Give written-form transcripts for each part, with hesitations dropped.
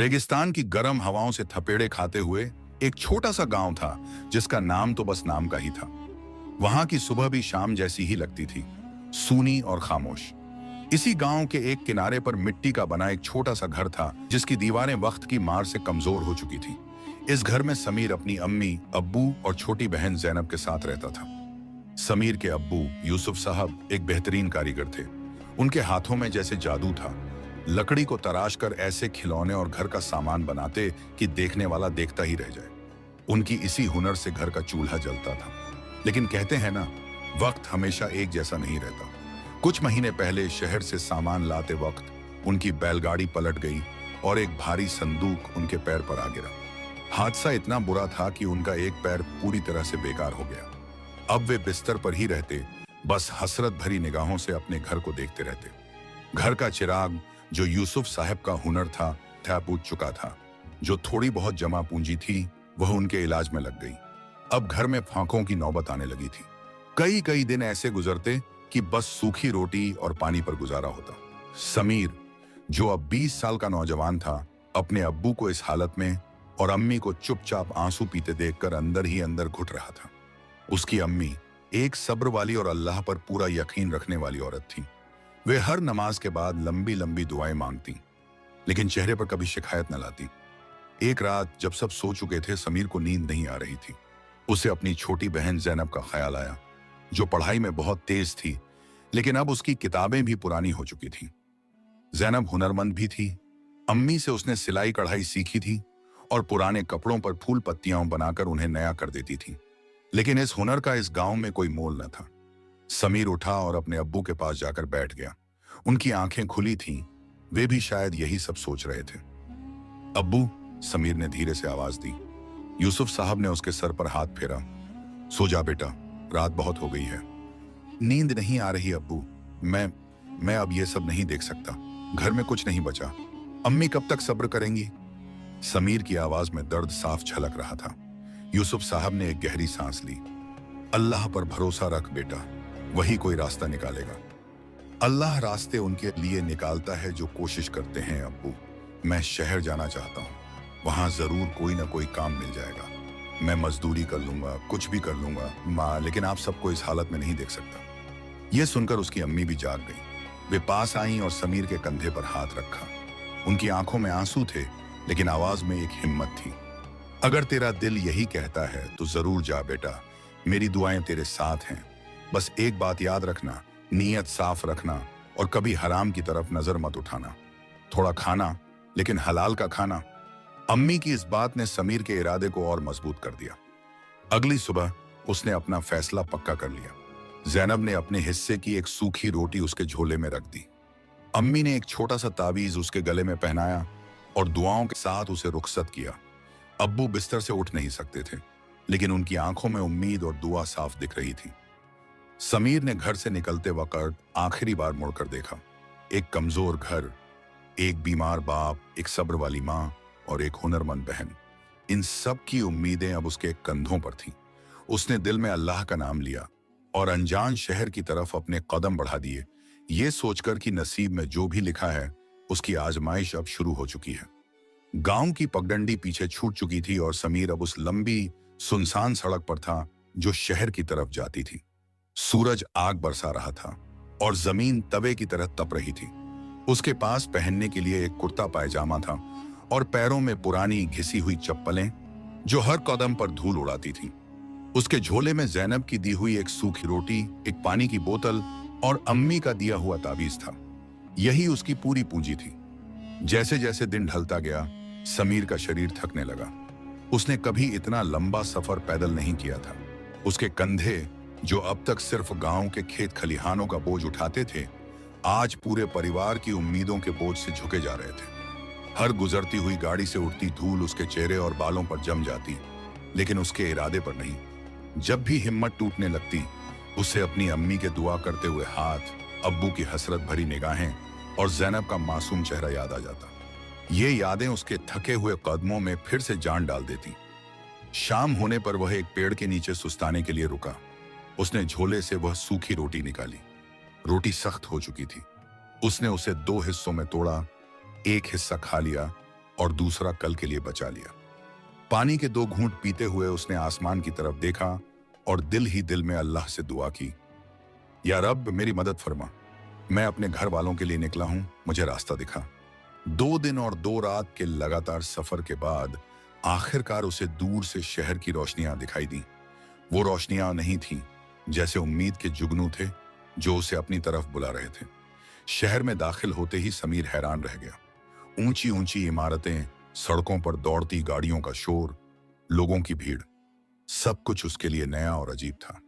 रेगिस्तान की गर्म हवाओं से थपेड़े खाते हुए एक छोटा सा गांव था जिसका नाम तो बस नाम का ही था। वहां की सुबह भी शाम जैसी ही लगती थी, सूनी और खामोश। इसी गांव के एक किनारे पर मिट्टी का बना एक छोटा सा घर था जिसकी दीवारें वक्त की मार से कमजोर हो चुकी थी। इस घर में समीर अपनी अम्मी, अब्बू और छोटी बहन जैनब के साथ रहता था। समीर के अब्बू यूसुफ साहब एक बेहतरीन कारीगर थे। उनके हाथों में जैसे जादू था। लकड़ी को तराश कर ऐसे खिलौने और घर का सामान बनाते कि देखने वाला देखता ही रह जाए। उनकी इसी हुनर से घर का चूल्हा जलता था। लेकिन कहते हैं ना, वक्त हमेशा एक जैसा नहीं रहता। कुछ महीने पहले शहर से सामान लाते वक्त उनकी बैलगाड़ी पलट गई और एक भारी संदूक उनके पैर पर आ गिरा। हादसा इतना बुरा था कि उनका एक पैर पूरी तरह से बेकार हो गया। अब वे बिस्तर पर ही रहते, बस हसरत भरी निगाहों से अपने घर को देखते रहते। घर का चिराग जो यूसुफ साहब का हुनर था बुझ चुका था। जो थोड़ी बहुत जमा पूंजी थी वह उनके इलाज में लग गई। अब घर में फांकों की नौबत आने लगी थी। कई कई दिन ऐसे गुजरते कि बस सूखी रोटी और पानी पर गुजारा होता। समीर, जो अब 20 साल का नौजवान था, अपने अब्बू को इस हालत में और अम्मी को चुपचाप आंसू पीते देखकर अंदर ही अंदर घुट रहा था। उसकी अम्मी एक सब्र वाली और अल्लाह पर पूरा यकीन रखने वाली औरत थी। वे हर नमाज के बाद लंबी लंबी दुआएं मांगती, लेकिन चेहरे पर कभी शिकायत न लाती। एक रात जब सब सो चुके थे, समीर को नींद नहीं आ रही थी। उसे अपनी छोटी बहन जैनब का ख्याल आया, जो पढ़ाई में बहुत तेज थी, लेकिन अब उसकी किताबें भी पुरानी हो चुकी थीं। जैनब हुनरमंद भी थी। अम्मी से उसने सिलाई कढ़ाई सीखी थी और पुराने कपड़ों पर फूल पत्तियां बनाकर उन्हें नया कर देती थी। लेकिन इस हुनर का इस गांव में कोई मोल न था। समीर उठा और अपने अब्बू के पास जाकर बैठ गया। उनकी आंखें खुली थीं। वे भी शायद यही सब सोच रहे थे। अब्बू, समीर ने धीरे से आवाज दी। यूसुफ साहब ने उसके सर पर हाथ फेरा। सो जा बेटा, रात बहुत हो गई है। नींद नहीं आ रही अब्बू। मैं अब ये सब नहीं देख सकता। घर में कुछ नहीं बचा। अम्मी कब तक सब्र करेंगी? समीर की आवाज में दर्द साफ झलक रहा था। यूसुफ साहब ने एक गहरी सांस ली। अल्लाह पर भरोसा रख बेटा, वही कोई रास्ता निकालेगा। अल्लाह रास्ते उनके लिए निकालता है जो कोशिश करते हैं अब्बू। मैं शहर जाना चाहता हूँ, वहां जरूर कोई ना कोई काम मिल जाएगा। मैं मजदूरी कर लूंगा, कुछ भी कर लूंगा माँ, लेकिन आप सबको इस हालत में नहीं देख सकता। यह सुनकर उसकी अम्मी भी जाग गई। वे पास आईं और समीर के कंधे पर हाथ रखा। उनकी आंखों में आंसू थे, लेकिन आवाज में एक हिम्मत थी। अगर तेरा दिल यही कहता है तो जरूर जा बेटा, मेरी दुआएं तेरे साथ हैं। बस एक बात याद रखना, नीयत साफ रखना और कभी हराम की तरफ नजर मत उठाना। थोड़ा खाना, लेकिन हलाल का खाना। अम्मी की इस बात ने समीर के इरादे को और मजबूत कर दिया। अगली सुबह उसने अपना फैसला पक्का कर लिया। जैनब ने अपने हिस्से की एक सूखी रोटी उसके झोले में रख दी। अम्मी ने एक छोटा सा तावीज उसके गले में पहनाया और दुआओं के साथ उसे रुखसत किया। अब्बू बिस्तर से उठ नहीं सकते थे, लेकिन उनकी आंखों में उम्मीद और दुआ साफ दिख रही थी। समीर ने घर से निकलते वक्त आखिरी बार मुड़कर देखा। एक कमजोर घर, एक बीमार बाप, एक सब्र वाली माँ और एक हुनरमंद बहन। इन सब की उम्मीदें अब उसके कंधों पर थीं। उसने दिल में अल्लाह का नाम लिया और अनजान शहर की तरफ अपने कदम बढ़ा दिए, ये सोचकर कि नसीब में जो भी लिखा है उसकी आजमाइश अब शुरू हो चुकी है। गांव की पगडंडी पीछे छूट चुकी थी और समीर अब उस लंबी सुनसान सड़क पर था जो शहर की तरफ जाती थी। सूरज आग बरसा रहा था और जमीन तवे की तरह तप रही थी। उसके पास पहनने के लिए एक कुर्ता पायजामा था और पैरों में पुरानी घिसी हुई चप्पलें जो हर कदम पर धूल उड़ाती थीं। उसके झोले में जैनब की दी हुई एक सूखी रोटी, एक पानी की बोतल और अम्मी का दिया हुआ ताबीज था। यही उसकी पूरी पूंजी थी। जैसे जैसे दिन ढलता गया, समीर का शरीर थकने लगा। उसने कभी इतना लंबा सफर पैदल नहीं किया था। उसके कंधे, जो अब तक सिर्फ गांव के खेत खलिहानों का बोझ उठाते थे, आज पूरे परिवार की उम्मीदों के बोझ से झुके जा रहे थे। हर गुजरती हुई गाड़ी से उड़ती धूल उसके चेहरे और बालों पर जम जाती, लेकिन उसके इरादे पर नहीं। जब भी हिम्मत टूटने लगती, उसे अपनी अम्मी के दुआ करते हुए हाथ, अब्बू की हसरत भरी निगाहें और जैनब का मासूम चेहरा याद आ जाता। ये यादें उसके थके हुए कदमों में फिर से जान डाल देती। शाम होने पर वह एक पेड़ के नीचे सुस्ताने के लिए रुका। उसने झोले से वह सूखी रोटी निकाली। रोटी सख्त हो चुकी थी। उसने उसे 2 हिस्सों में तोड़ा, एक हिस्सा खा लिया और दूसरा कल के लिए बचा लिया। पानी के 2 घूंट पीते हुए उसने आसमान की तरफ देखा और दिल ही दिल में अल्लाह से दुआ की, या रब मेरी मदद फरमा, मैं अपने घर वालों के लिए निकला हूं, मुझे रास्ता दिखा। 2 दिन और 2 रात के लगातार सफर के बाद आखिरकार उसे दूर से शहर की रोशनियां दिखाई दी। वो रोशनियां नहीं थीं, जैसे उम्मीद के जुगनू थे जो उसे अपनी तरफ बुला रहे थे। शहर में दाखिल होते ही समीर हैरान रह गया। ऊंची ऊंची इमारतें, सड़कों पर दौड़ती गाड़ियों का शोर, लोगों की भीड़, सब कुछ उसके लिए नया और अजीब था।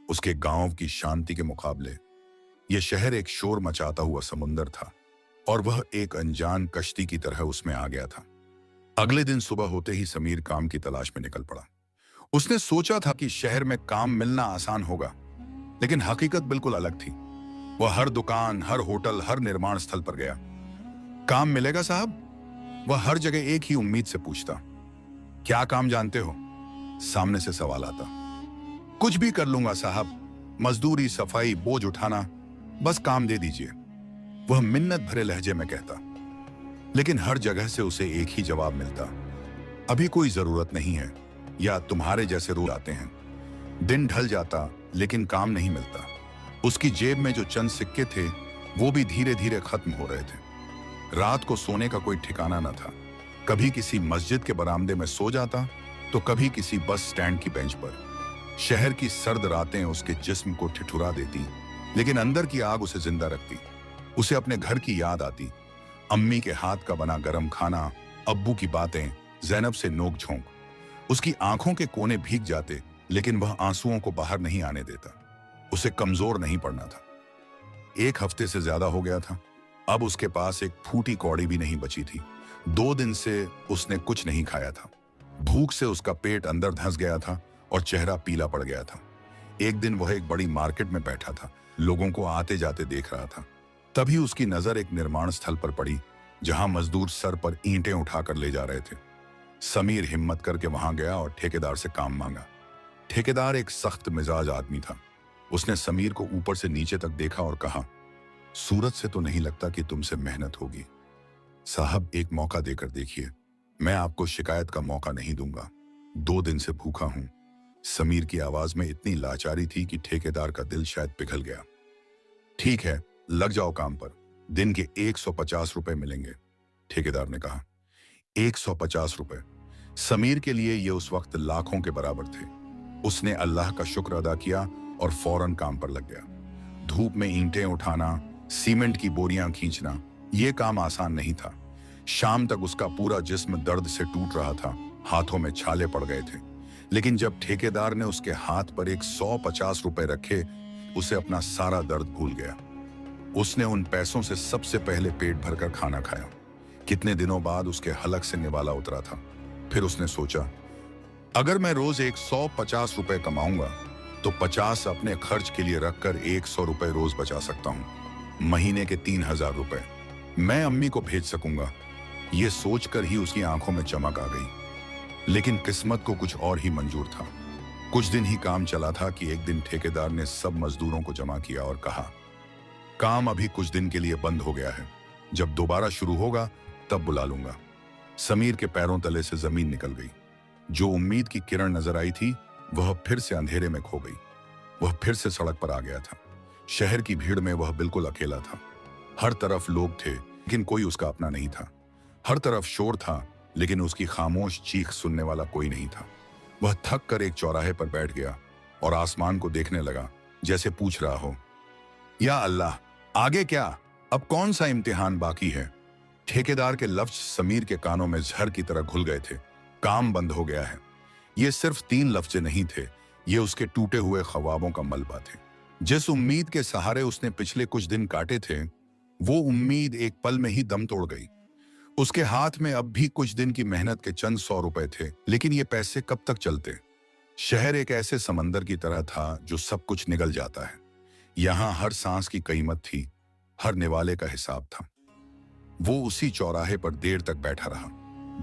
उसके गांव की शांति के मुकाबले यह शहर एक शोर मचाता हुआ समुंदर था, और वह एक अनजान कश्ती की तरह उसमें आ गया था। अगले दिन सुबह होते ही समीर काम की तलाश में निकल पड़ा। उसने सोचा था कि शहर में काम मिलना आसान होगा, लेकिन हकीकत बिल्कुल अलग थी। वह हर दुकान, हर होटल, हर निर्माण स्थल पर गया। काम मिलेगा साहब? वह हर जगह एक ही उम्मीद से पूछता। क्या काम जानते हो? सामने से सवाल आता। कुछ भी कर लूंगा साहब, मजदूरी, सफाई, बोझ उठाना, बस काम दे दीजिए, वह मिन्नत भरे लहजे में कहता। लेकिन हर जगह से उसे एक ही जवाब मिलता, अभी कोई जरूरत नहीं है, या तुम्हारे जैसे रोज आते हैं। दिन ढल जाता लेकिन काम नहीं मिलता। उसकी जेब में जो चंद सिक्के थे वो भी धीरे धीरे खत्म हो रहे थे। रात को सोने का कोई ठिकाना न था। कभी किसी मस्जिद के बरामदे में सो जाता, तो कभी किसी बस स्टैंड की बेंच पर। शहर की सर्द रातें उसके जिस्म को ठिठुरा देती, लेकिन अंदर की आग उसे जिंदा रखती। उसे अपने घर की याद आती, अम्मी के हाथ का बना गरम खाना, अब्बू की बातें, जैनब से नोक झोंक। उसकी आंखों के कोने भीग जाते, लेकिन वह आंसुओं को बाहर नहीं आने देता। उसे कमजोर नहीं पड़ना था। 1 हफ्ते से ज्यादा हो गया था। अब उसके पास एक फूटी कौड़ी भी नहीं बची थी। 2 दिन से उसने कुछ नहीं खाया था। भूख से उसका पेट अंदर धंस गया था और चेहरा पीला पड़ गया था। एक दिन वह एक बड़ी मार्केट में बैठा था, लोगों को आते जाते देख रहा था। तभी उसकी नजर एक निर्माण स्थल पर पड़ी, जहां मजदूर सर पर ईंटें उठाकर ले जा रहे थे। समीर हिम्मत करके वहां गया और ठेकेदार से काम मांगा। ठेकेदार एक सख्त मिजाज आदमी था। उसने समीर को ऊपर से नीचे तक देखा और कहा, सूरत से तो नहीं लगता कि तुमसे मेहनत होगी। साहब, एक मौका देकर देखिए, मैं आपको शिकायत का मौका नहीं दूंगा। 2 दिन से भूखा हूं। समीर की आवाज में इतनी लाचारी थी कि ठेकेदार का दिल शायद पिघल गया। ठीक है, लग जाओ काम पर, दिन के 150 रुपए मिलेंगे, ठेकेदार ने कहा। 150 रुपए समीर के लिए ये उस वक्त लाखों के बराबर थे। उसने अल्लाह का शुक्र अदा किया और फौरन काम पर लग गया। धूप में ईंटें उठाना, सीमेंट की बोरियां खींचना, यह काम आसान नहीं था। शाम तक उसका पूरा जिस्म दर्द से टूट रहा था, हाथों में छाले पड़ गए थे। लेकिन जब ठेकेदार ने उसके हाथ पर 150 रुपए रखे, उसे अपना सारा दर्द भूल गया। उसने उन पैसों से सबसे पहले पेट भरकर खाना खाया। कितने दिनों बाद उसके हलक से निवाला उतरा था। फिर उसने सोचा, अगर मैं रोज 150 रुपए कमाऊंगा तो 50 अपने खर्च के लिए रखकर 100 रुपए रोज बचा सकता हूं। महीने के 3000 रुपए मैं अम्मी को भेज सकूंगा। यह सोचकर ही उसकी आंखों में चमक आ गई। लेकिन किस्मत को कुछ और ही मंजूर था। कुछ दिन ही काम चला था कि एक दिन ठेकेदार ने सब मजदूरों को जमा किया और कहा, काम अभी कुछ दिन के लिए बंद हो गया है, जब दोबारा शुरू होगा तब बुला लूंगा। समीर के पैरों तले से जमीन निकल गई। जो उम्मीद की किरण नजर आई थी, वह फिर से अंधेरे में खो गई। वह फिर से सड़क पर आ गया था। शहर की भीड़ में वह बिल्कुल अकेला था। हर तरफ लोग थे, लेकिन कोई उसका अपना नहीं था। हर तरफ शोर था, लेकिन उसकी खामोश चीख सुनने वाला कोई नहीं था। वह थक कर एक चौराहे पर बैठ गया और आसमान को देखने लगा, जैसे पूछ रहा हो, या अल्लाह, आगे क्या? अब कौन सा इम्तिहान बाकी है? ठेकेदार के लफ्ज समीर के कानों में जहर की तरह घुल गए थे। काम बंद हो गया है। ये सिर्फ 3 लफ्ज नहीं थे, ये उसके टूटे हुए ख्वाबों का मलबा थे। जिस उम्मीद के सहारे उसने पिछले कुछ दिन काटे थे, वो उम्मीद एक पल में ही दम तोड़ गई। उसके हाथ में अब भी कुछ दिन की मेहनत के चंद 100 रुपए थे, लेकिन ये पैसे कब तक चलते? शहर एक ऐसे समंदर की तरह था जो सब कुछ निगल जाता है। यहां हर सांस की कीमत थी, हर निवाले का हिसाब था। वो उसी चौराहे पर देर तक बैठा रहा।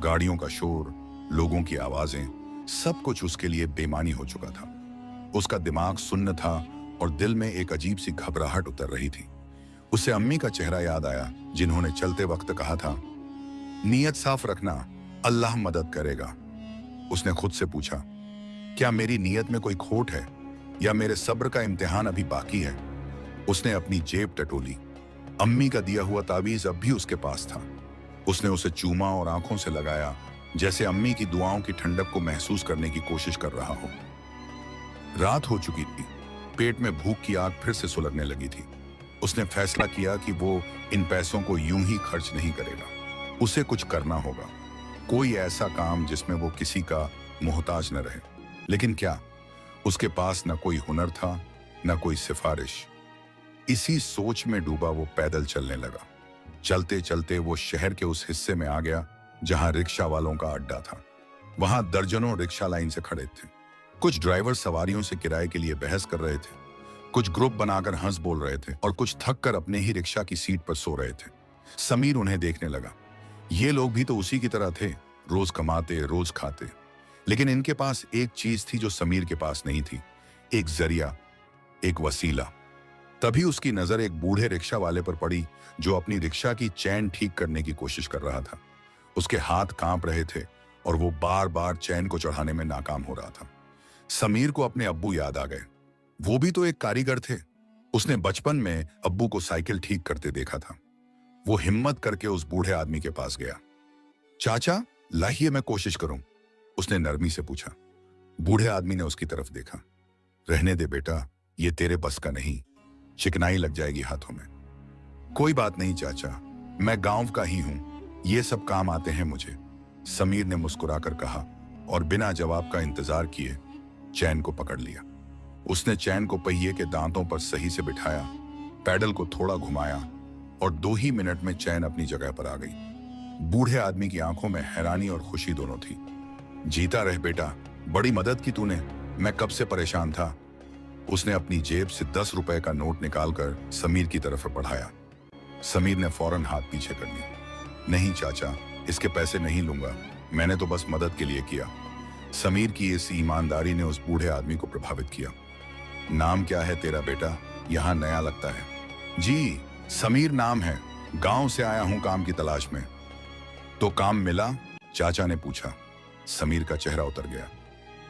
गाड़ियों का शोर, लोगों की आवाजें, सब कुछ उसके लिए बेमानी हो चुका था। उसका दिमाग सुन्न था और दिल में एक अजीब सी घबराहट उतर रही थी। उसे अम्मी का चेहरा याद आया, जिन्होंने चलते वक्त कहा था, नीयत साफ रखना, अल्लाह मदद करेगा। उसने खुद से पूछा, क्या मेरी नीयत में कोई खोट है या मेरे सब्र का इम्तिहान अभी बाकी है? उसने अपनी जेब टटोली। अम्मी का दिया हुआ ताबीज अब भी उसके पास था। उसने उसे चूमा और आंखों से लगाया, जैसे अम्मी की दुआओं की ठंडक को महसूस करने की कोशिश कर रहा हो। रात हो चुकी थी। पेट में भूख की आग फिर से सुलगने लगी थी। उसने फैसला किया कि वो इन पैसों को यूं ही खर्च नहीं करेगा। उसे कुछ करना होगा, कोई ऐसा काम जिसमें वो किसी का मोहताज न रहे। लेकिन क्या? उसके पास न कोई हुनर था, न कोई सिफारिश। इसी सोच में डूबा वो पैदल चलने लगा। चलते चलते वो शहर के उस हिस्से में आ गया जहां रिक्शा वालों का अड्डा था। वहां दर्जनों रिक्शा लाइन से खड़े थे। कुछ ड्राइवर सवारियों से किराए के लिए बहस कर रहे थे, कुछ ग्रुप बनाकर हंस बोल रहे थे और कुछ थक कर अपने ही रिक्शा की सीट पर सो रहे थे। समीर उन्हें देखने लगा। ये लोग भी तो उसी की तरह थे, रोज कमाते रोज खाते। लेकिन इनके पास एक चीज थी जो समीर के पास नहीं थी, एक जरिया, एक वसीला। तभी उसकी नजर एक बूढ़े रिक्शा वाले पर पड़ी जो अपनी रिक्शा की चैन ठीक करने की कोशिश कर रहा था। उसके हाथ कांप रहे थे और वो बार बार चैन को चढ़ाने में नाकाम हो रहा था। समीर को अपने अब्बू याद आ गए। वो भी तो एक कारीगर थे। उसने बचपन में अब्बू को साइकिल ठीक करते देखा था। वो हिम्मत करके उस बूढ़े आदमी के पास गया। चाचा, लाइए मैं कोशिश करूं, उसने नरमी से पूछा। बूढ़े आदमी ने उसकी तरफ देखा। रहने दे बेटा, ये तेरे बस का नहीं, चिकनाई लग जाएगी हाथों में। कोई बात नहीं चाचा, मैं गांव का ही हूं, ये सब काम आते हैं मुझे, समीर ने मुस्कुराकर कहा और बिना जवाब का इंतजार किए चैन को पकड़ लिया। उसने चैन को पहिए के दांतों पर सही से बिठाया, पैडल को थोड़ा घुमाया और 2 ही मिनट में चैन अपनी जगह पर आ गई। बूढ़े आदमी की आंखों में हैरानी और खुशी दोनों थी। जीता रह बेटा, बड़ी मदद की तूने, मैं कब से परेशान था। उसने अपनी जेब से 10 रुपए का नोट निकालकर समीर की तरफ बढ़ाया। समीर ने फौरन हाथ पीछे कर लिया। नहीं चाचा, इसके पैसे नहीं लूंगा, मैंने तो बस मदद के लिए किया। समीर की इस ईमानदारी ने उस बूढ़े आदमी को प्रभावित किया। नाम क्या है तेरा बेटा? यहाँ नया लगता है। जी, समीर नाम है, गांव से आया हूं काम की तलाश में। तो काम मिला? चाचा ने पूछा। समीर का चेहरा उतर गया।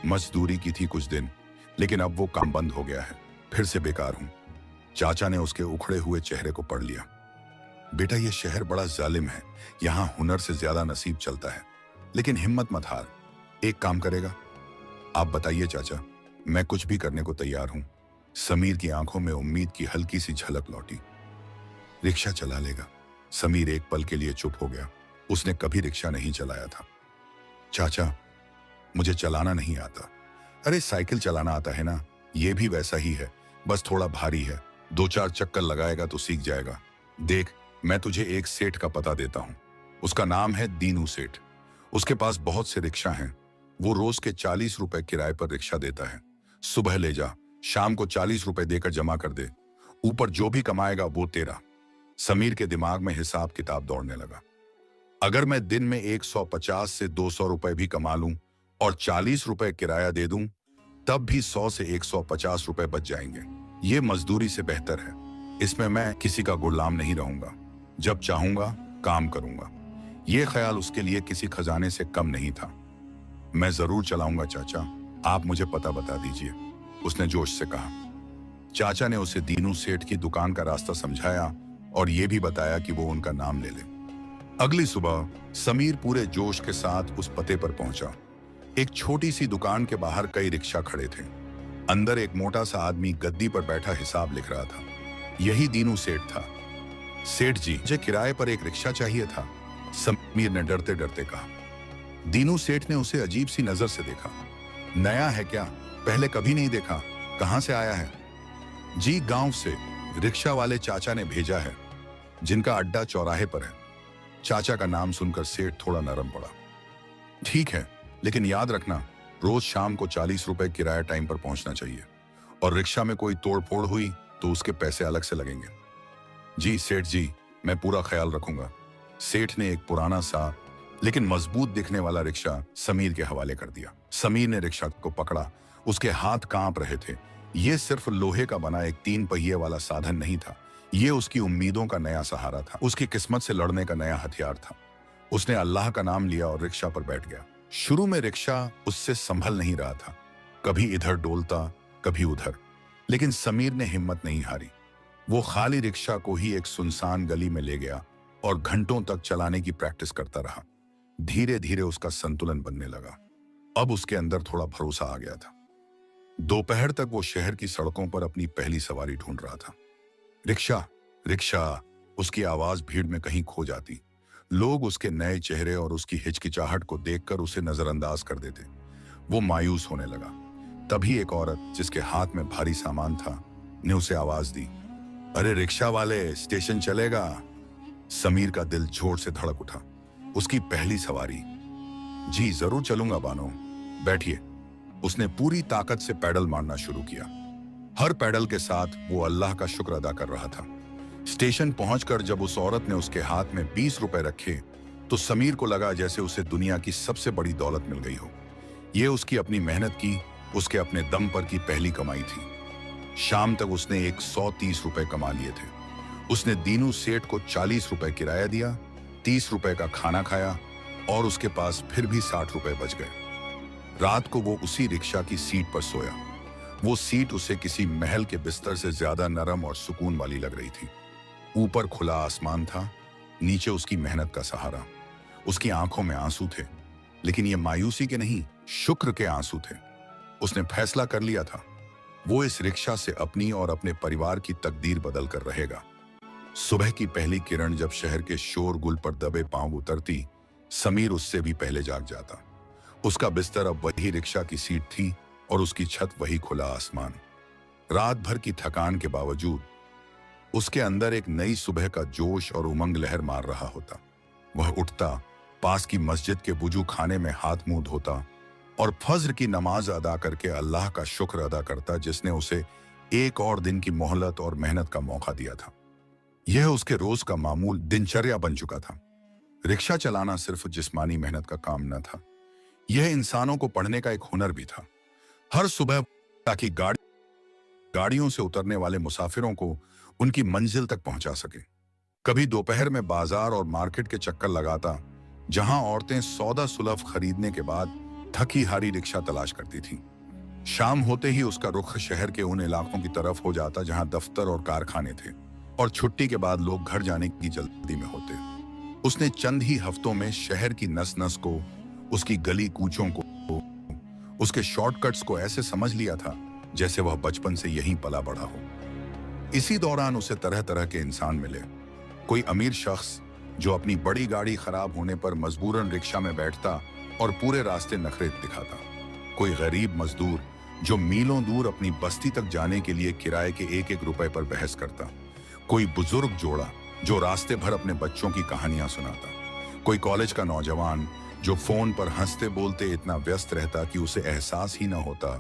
मजदूरी की थी कुछ दिन, लेकिन अब वो काम बंद हो गया है, फिर से बेकार हूं। चाचा ने उसके उखड़े हुए चेहरे को पढ़ लिया। बेटा, ये शहर बड़ा जालिम है, यहाँ हुनर से ज्यादा नसीब चलता है, लेकिन हिम्मत मत हार, एक काम करेगा? आप बताइए चाचा, मैं कुछ भी करने को तैयार हूं। समीर की आंखों में उम्मीद की हल्की सी झलक लौटी। रिक्शा चला लेगा? समीर एक पल के लिए चुप हो गया। उसने कभी रिक्शा नहीं चलाया था। चाचा, मुझे चलाना नहीं आता। अरे साइकिल चलाना आता है ना, ये भी वैसा ही है, बस थोड़ा भारी है, 2-4 चक्कर लगाएगा तो सीख जाएगा। देख, मैं तुझे एक सेठ का पता देता हूं, उसका नाम है दीनू सेठ। उसके पास बहुत से रिक्शा हैं। वो रोज के 40 रुपए किराए पर रिक्शा देता है। सुबह ले जा, शाम को 40 रुपए देकर जमा कर दे, ऊपर जो भी कमाएगा वो तेरा। समीर के दिमाग में हिसाब किताब दौड़ने लगा। अगर मैं दिन में 150 से 200 रुपए भी कमा लूं और 40 रुपए किराया दे दूं, तब भी 100 से 150 रुपए बच जाएंगे। ये मजदूरी से बेहतर है। इसमें मैं किसी का गुलाम नहीं रहूंगा, जब चाहूंगा काम करूंगा। ये ख्याल उसके लिए किसी खजाने से कम नहीं था। मैं जरूर चलाऊंगा चाचा, आप मुझे पता बता दीजिए, उसने जोश से कहा। चाचा ने उसे दीनू सेठ की दुकान का रास्ता समझाया और यह भी बताया कि वो उनका नाम ले ले। अगली सुबह समीर पूरे जोश के साथ उस पते पर पहुंचा। एक छोटी सी दुकान के बाहर कई रिक्शा खड़े थे। अंदर एक मोटा सा आदमी गद्दी पर बैठा हिसाब लिख रहा था। यही दीनू सेठ था। सेठ जी, मुझे किराए पर एक रिक्शा चाहिए था, समीर ने डरते डरते कहा। दीनू सेठ ने उसे अजीब सी नजर से देखा। नया है क्या? पहले कभी नहीं देखा, कहां से आया है? जी, गांव से, रिक्शा वाले चाचा ने भेजा है, जिनका अड्डा चौराहे पर है। चाचा का नाम सुनकर सेठ थोड़ा नरम पड़ा। ठीक है, लेकिन याद रखना, रोज शाम को 40 रुपए किराया टाइम पर पहुंचना चाहिए, और रिक्शा में कोई तोड़फोड़ हुई तो उसके पैसे अलग से लगेंगे। जी सेठ जी, मैं पूरा ख्याल रखूंगा। सेठ ने एक पुराना सा लेकिन मजबूत दिखने वाला रिक्शा समीर के हवाले कर दिया। समीर ने रिक्शा को पकड़ा। उसके हाथ कांप रहे थे। यह सिर्फ लोहे का बना एक 3 पहिए वाला साधन नहीं था, यह उसकी उम्मीदों का नया सहारा था, उसकी किस्मत से लड़ने का नया हथियार था। उसने अल्लाह का नाम लिया और रिक्शा पर बैठ गया। शुरू में रिक्शा उससे संभल नहीं रहा था, कभी इधर डोलता कभी उधर, लेकिन समीर ने हिम्मत नहीं हारी। वो खाली रिक्शा को ही एक सुनसान गली में ले गया और घंटों तक चलाने की प्रैक्टिस करता रहा। धीरे धीरे उसका संतुलन बनने लगा। अब उसके अंदर थोड़ा भरोसा आ गया था। दोपहर तक वो शहर की सड़कों पर अपनी पहली सवारी ढूंढ रहा था। रिक्शा, रिक्शा, उसकी आवाज भीड़ में कहीं खो जाती। लोग उसके नए चेहरे और उसकी हिचकिचाहट को देखकर उसे नजरअंदाज कर देते। वो मायूस होने लगा। तभी एक औरत जिसके हाथ में भारी सामान था ने उसे आवाज दी, अरे रिक्शा वाले, स्टेशन चलेगा? समीर का दिल जोर से धड़क उठा। उसकी पहली सवारी। जी जरूर चलूंगा बानो, बैठिए। उसने पूरी ताकत से पैडल मारना शुरू किया। हर पैडल के साथ वो अल्लाह का शुक्र अदा कर रहा था। स्टेशन पहुंचकर जब उस औरत ने उसके हाथ में 20 रुपए रखे तो समीर को लगा जैसे उसे दुनिया की सबसे बड़ी दौलत मिल गई हो। ये उसकी अपनी मेहनत की, उसके अपने दम पर की पहली कमाई थी। शाम तक उसने 130 रुपए कमा लिए थे। उसने दीनू सेठ को 40 रुपए किराया दिया, 30 रुपए का खाना खाया और उसके पास फिर भी 60 रुपए बच गए। रात को वो उसी रिक्शा की सीट पर सोया। वो सीट उसे किसी महल के बिस्तर से ज्यादा नरम और सुकून वाली लग रही थी। ऊपर खुला आसमान था, नीचे उसकी मेहनत का सहारा। उसकी आंखों में आंसू थे, लेकिन ये मायूसी के नहीं, शुक्र के आंसू थे। उसने फैसला कर लिया था, वो इस रिक्शा से अपनी और अपने परिवार की तकदीर बदल कर रहेगा। सुबह की पहली किरण जब शहर के शोरगुल पर दबे पांव उतरती, समीर उससे भी पहले जाग जाता। उसका बिस्तर अब वही रिक्शा की सीट थी और उसकी छत वही खुला आसमान। रात भर की थकान के बावजूद उसके अंदर एक नई सुबह का जोश और उमंग लहर मार रहा होता। वह उठता, पास की मस्जिद के वुजू खाने में हाथ मुंह धोता और फज्र की नमाज अदा करके अल्लाह का शुक्र अदा करता जिसने उसे एक और दिन की मोहलत और मेहनत का मौका दिया था। यह उसके रोज का मामूल दिनचर्या बन चुका था। रिक्शा चलाना सिर्फ जिस्मानी मेहनत का काम न था, यह इंसानों को पढ़ने का एक हुनर भी था। हर सुबह ताकि गाड़ियों से उतरने वाले मुसाफिरों को उनकी मंजिल तक पहुंचा सके। कभी दोपहर में बाजार और मार्केट के चक्कर लगाता, जहां औरतें सौदा सुलभ खरीदने के बाद थकी हारी रिक्शा तलाश करती थीं। शाम होते ही उसका रुख शहर के उन इलाकों की तरफ हो जाता जहां दफ्तर और कारखाने थे और छुट्टी के बाद लोग घर जाने की जल्दी में होते। उसने चंद ही हफ्तों में शहर की नस नस को, उसकी गली कूचों को, उसके शॉर्टकट्स को ऐसे समझ लिया था जैसे वह बचपन से यहीं पला बढ़ा हो। इसी दौरान उसे तरह तरह के इंसान मिले। कोई अमीर शख्स जो अपनी बड़ी गाड़ी खराब होने पर मजबूरन रिक्शा में बैठता और पूरे रास्ते नखरे दिखाता। कोई गरीब मजदूर जो मीलों दूर अपनी बस्ती तक जाने के लिए किराए के एक एक रुपए पर बहस करता। कोई बुजुर्ग जोड़ा जो रास्ते भर अपने बच्चों की कहानियां सुनाता। कोई कॉलेज का नौजवान जो फोन पर हंसते बोलते इतना व्यस्त रहता कि उसे एहसास ही न होता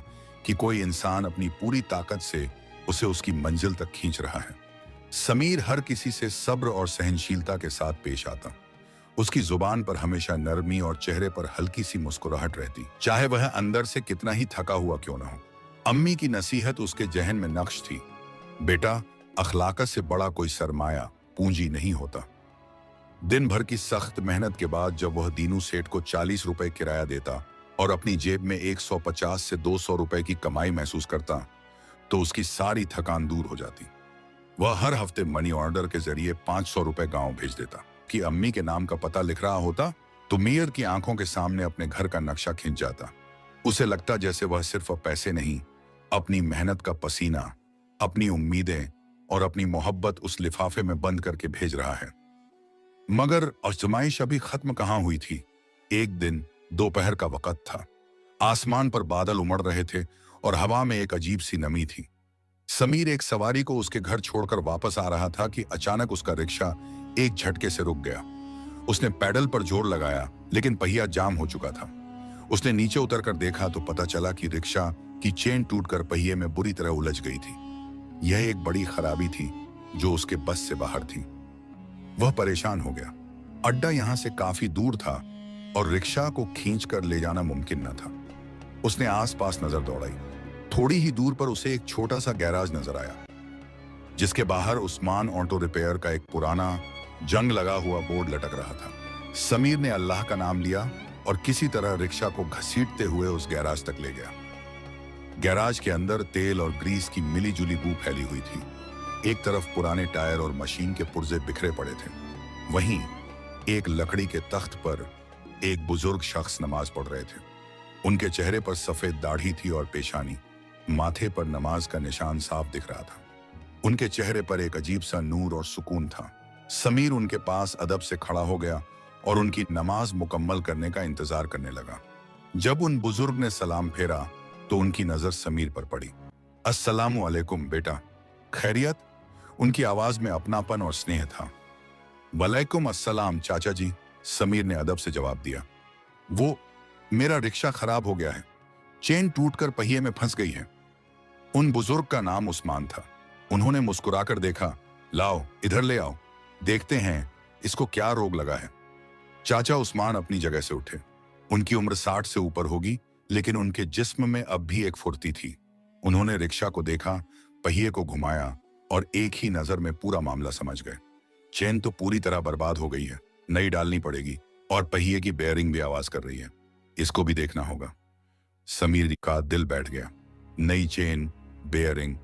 कि कोई इंसान अपनी पूरी ताकत से उसे उसकी मंजिल तक खींच रहा है। समीर हर किसी से सब्र और सहनशीलता के साथ पेश आता। उसकी जुबान पर हमेशा नरमी और चेहरे पर हल्की सी मुस्कुराहट रहती, चाहे वह अंदर से कितना ही थका हुआ क्यों न हो। अम्मी की नसीहत उसके जहन में नक्श थी, बेटा, अखलाकत से बड़ा कोई सरमाया पूंजी नहीं होता। दिन भर की सख्त मेहनत के बाद जब वह दीनू सेठ को 40 रुपए किराया देता और अपनी जेब में 150 से 200 रुपए की कमाई महसूस करता, तो उसकी सारी थकान दूर हो जाती। वह हर हफ्ते मनी ऑर्डर के जरिए 500 रुपए गांव भेज देता। कि अम्मी के नाम का पता लिख रहा होता तो मीर की आंखों के सामने अपने घर का नक्शा खींच जाता। उसे लगता जैसे वह सिर्फ पैसे नहीं, अपनी मेहनत का पसीना, अपनी उम्मीदें और अपनी मोहब्बत उस लिफाफे में बंद करके भेज रहा है। मगर आजमाइश अभी खत्म कहां हुई थी। एक दिन दोपहर का वक्त था। आसमान पर बादल उमड़ रहे थे और हवा में एक अजीब सी नमी थी। समीर एक सवारी को उसके घर छोड़कर वापस आ रहा था कि अचानक उसका रिक्शा एक झटके से रुक गया। उसने पैडल पर जोर लगाया, लेकिन पहिया जाम हो चुका था। उसने नीचे उतरकर देखा तो पता चला कि रिक्शा की चेन टूटकर पहिए में बुरी तरह उलझ गई थी। यह एक बड़ी खराबी थी जो उसके बस से बाहर थी। वह परेशान हो गया। अड्डा यहां से काफी दूर था और रिक्शा को खींचकर ले जाना मुमकिन न था। उसने आसपास नजर दौड़ाई। थोड़ी ही दूर पर उसे एक छोटा सा गैराज नजर आया, जिसके बाहर उस्मान ऑटो रिपेयर का एक पुराना जंग लगा हुआ बोर्ड लटक रहा था। समीर ने अल्लाह का नाम लिया और किसी तरह रिक्शा को घसीटते हुए उस गैराज तक ले गया। गैराज के अंदर तेल और ग्रीस की मिली जुली बू फैली हुई थी। एक तरफ पुराने टायर और मशीन के पुर्जे बिखरे पड़े थे, वहीं एक लकड़ी के तख्त पर एक बुजुर्ग शख्स नमाज पढ़ रहे थे। उनके चेहरे पर सफेद दाढ़ी थी और पेशानी, माथे पर नमाज का निशान साफ दिख रहा था। उनके चेहरे पर एक अजीब सा नूर और सुकून था। समीर उनके पास अदब से खड़ा हो गया और उनकी नमाज मुकम्मल करने का इंतजार करने लगा। जब उन बुजुर्ग ने सलाम फेरा तो उनकी नजर समीर पर पड़ी। अस्सलामु अलैकुम बेटा, खैरियत? उनकी आवाज में अपनापन और स्नेह था। वालेकुम अस्सलाम चाचा जी, समीर ने अदब से जवाब दिया। वो मेरा रिक्शा खराब हो गया है, चेन टूटकर पहिए में फंस गई है। उन बुजुर्ग का नाम उस्मान था। उन्होंने मुस्कुराकर देखा। लाओ इधर ले आओ, देखते हैं इसको क्या रोग लगा है। चाचा उस्मान अपनी जगह से उठे। उनकी उम्र 60 से ऊपर होगी, लेकिन उनके जिस्म में अब भी एक फुर्ती थी। उन्होंने रिक्शा को देखा, पहिए को घुमाया और एक ही नजर में पूरा मामला समझ गए। चेन तो पूरी तरह बर्बाद हो गई है, नई डालनी पड़ेगी, और पहिए की बेयरिंग भी आवाज कर रही है, इसको भी देखना होगा। समीर का दिल बैठ गया। नई चेन, बेयरिंग,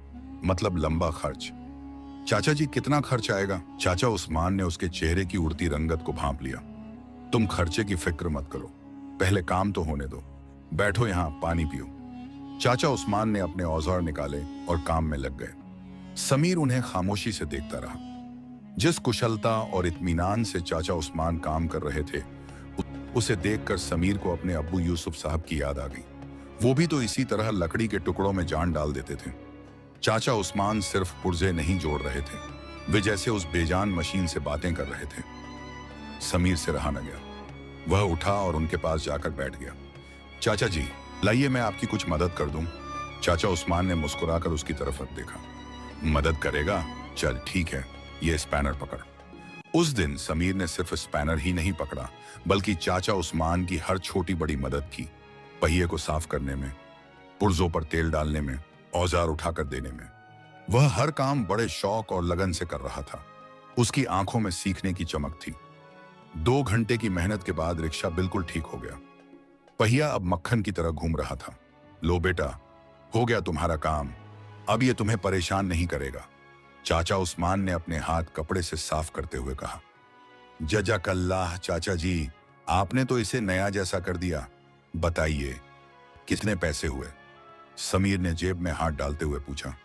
मतलब लंबा खर्च। चाचा जी कितना खर्च आएगा? चाचा उस्मान ने उसके चेहरे की उड़ती रंगत को भांप लिया। तुम खर्चे की फिक्र मत करो, पहले काम तो होने दो। बैठो यहाँ, पानी पियो। चाचा उस्मान ने अपने औजार निकाले और काम में लग गए। समीर उन्हें खामोशी से देखता रहा। जिस कुशलता और इत्मीनान से चाचा उस्मान काम कर रहे थे, उसे देखकर समीर को अपने अब्बू यूसुफ साहब की याद आ गई। वो भी तो इसी तरह लकड़ी के टुकड़ों में जान डाल देते थे। चाचा उस्मान सिर्फ पुर्जे नहीं जोड़ रहे थे, वे जैसे उस बेजान मशीन से बातें कर रहे थे। समीर से रहा न गया। वह उठा और उनके पास जाकर बैठ गया। चाचा जी, लाइए मैं आपकी कुछ मदद कर दूं। चाचा उस्मान ने मुस्कुराकर उसकी तरफ देखा। मदद करेगा? चल ठीक है, ये स्पैनर पकड़। उस दिन समीर ने सिर्फ स्पैनर ही नहीं पकड़ा, बल्कि चाचा उस्मान की हर छोटी बड़ी मदद की। पहिए को साफ करने में, पुर्जों पर तेल डालने में, औजार उठाकर देने में। वह हर काम बड़े शौक और लगन से कर रहा था। उसकी आंखों में सीखने की चमक थी। 2 घंटे की मेहनत के बाद रिक्शा बिल्कुल ठीक हो गया। पहिया अब मक्खन की तरह घूम रहा था। लो बेटा, हो गया तुम्हारा काम, अब ये तुम्हें परेशान नहीं करेगा। चाचा उस्मान ने अपने हाथ कपड़े से साफ करते हुए कहा। जज़ाकल्लाह चाचा जी, आपने तो इसे नया जैसा कर दिया। बताइए कितने पैसे हुए? समीर ने जेब में हाथ डालते हुए पूछा।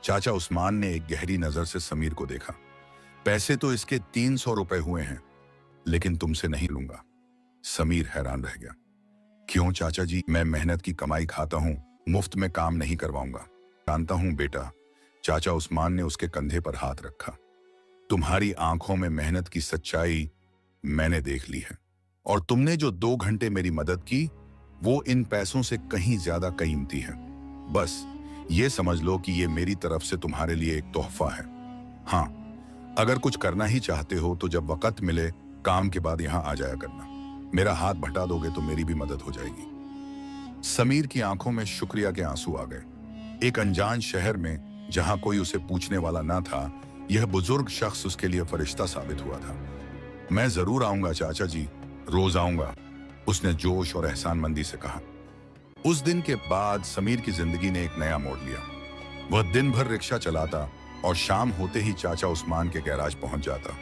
चाचा उस्मान ने एक गहरी नजर से समीर को देखा। पैसे तो इसके 300 रुपए हुए हैं, लेकिन तुमसे नहीं लूंगा। समीर हैरान रह गया। क्यों चाचा जी? मैं मेहनत की कमाई खाता हूं, मुफ्त में काम नहीं करवाऊंगा। जानता हूं बेटा, चाचा उस्मान ने उसके कंधे पर हाथ रखा। तुम्हारी आंखों में मेहनत की सच्चाई मैंने देख ली है, और तुमने जो 2 घंटे मेरी मदद की, वो इन पैसों से कहीं ज्यादा कीमती है। बस ये समझ लो कि ये मेरी तरफ से तुम्हारे लिए एक तोहफा है। हाँ, अगर कुछ करना ही चाहते हो तो जब वक्त मिले काम के बाद यहां आ जाया करना। मेरा हाथ बटा दोगे तो मेरी भी मदद हो जाएगी। समीर की आंखों में शुक्रिया के आंसू आ गए। एक अनजान शहर में जहां कोई उसे पूछने वाला ना था, यह बुजुर्ग शख्स उसके लिए फरिश्ता साबित हुआ था। मैं जरूर आऊंगा चाचा जी, रोज आऊंगा, उसने जोश और एहसानमंदी से कहा। उस दिन के बाद समीर की जिंदगी ने एक नया मोड़ लिया। वह दिन भर रिक्शा चलाता और शाम होते ही चाचा उस्मान के गैराज पहुंच जाता।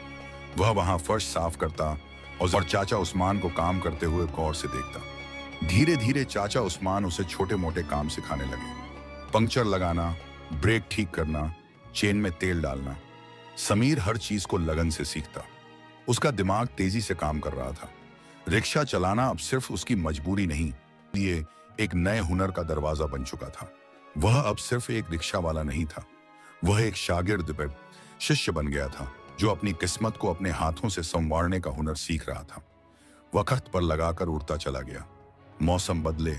वह वहां फर्श साफ करता और चाचा उस्मान को काम करते हुए गौर से देखता। धीरे धीरे चाचा उस्मान उसे छोटे मोटे काम सिखाने लगे। पंक्चर लगाना, ब्रेक ठीक करना, चेन में तेल डालना। समीर हर चीज को लगन से सीखता। उसका दिमाग तेजी से काम कर रहा था। रिक्शा चलाना अब सिर्फ उसकी मजबूरी नहीं, ये एक नए हुनर का दरवाजा बन चुका था। वह अब सिर्फ एक रिक्शा वाला नहीं था, वह एक शागिर्द, शिष्य बन गया था, जो अपनी किस्मत को अपने हाथों से संवारने का हुनर सीख रहा था। वक्त पर लगाकर उड़ता चला गया। मौसम बदले,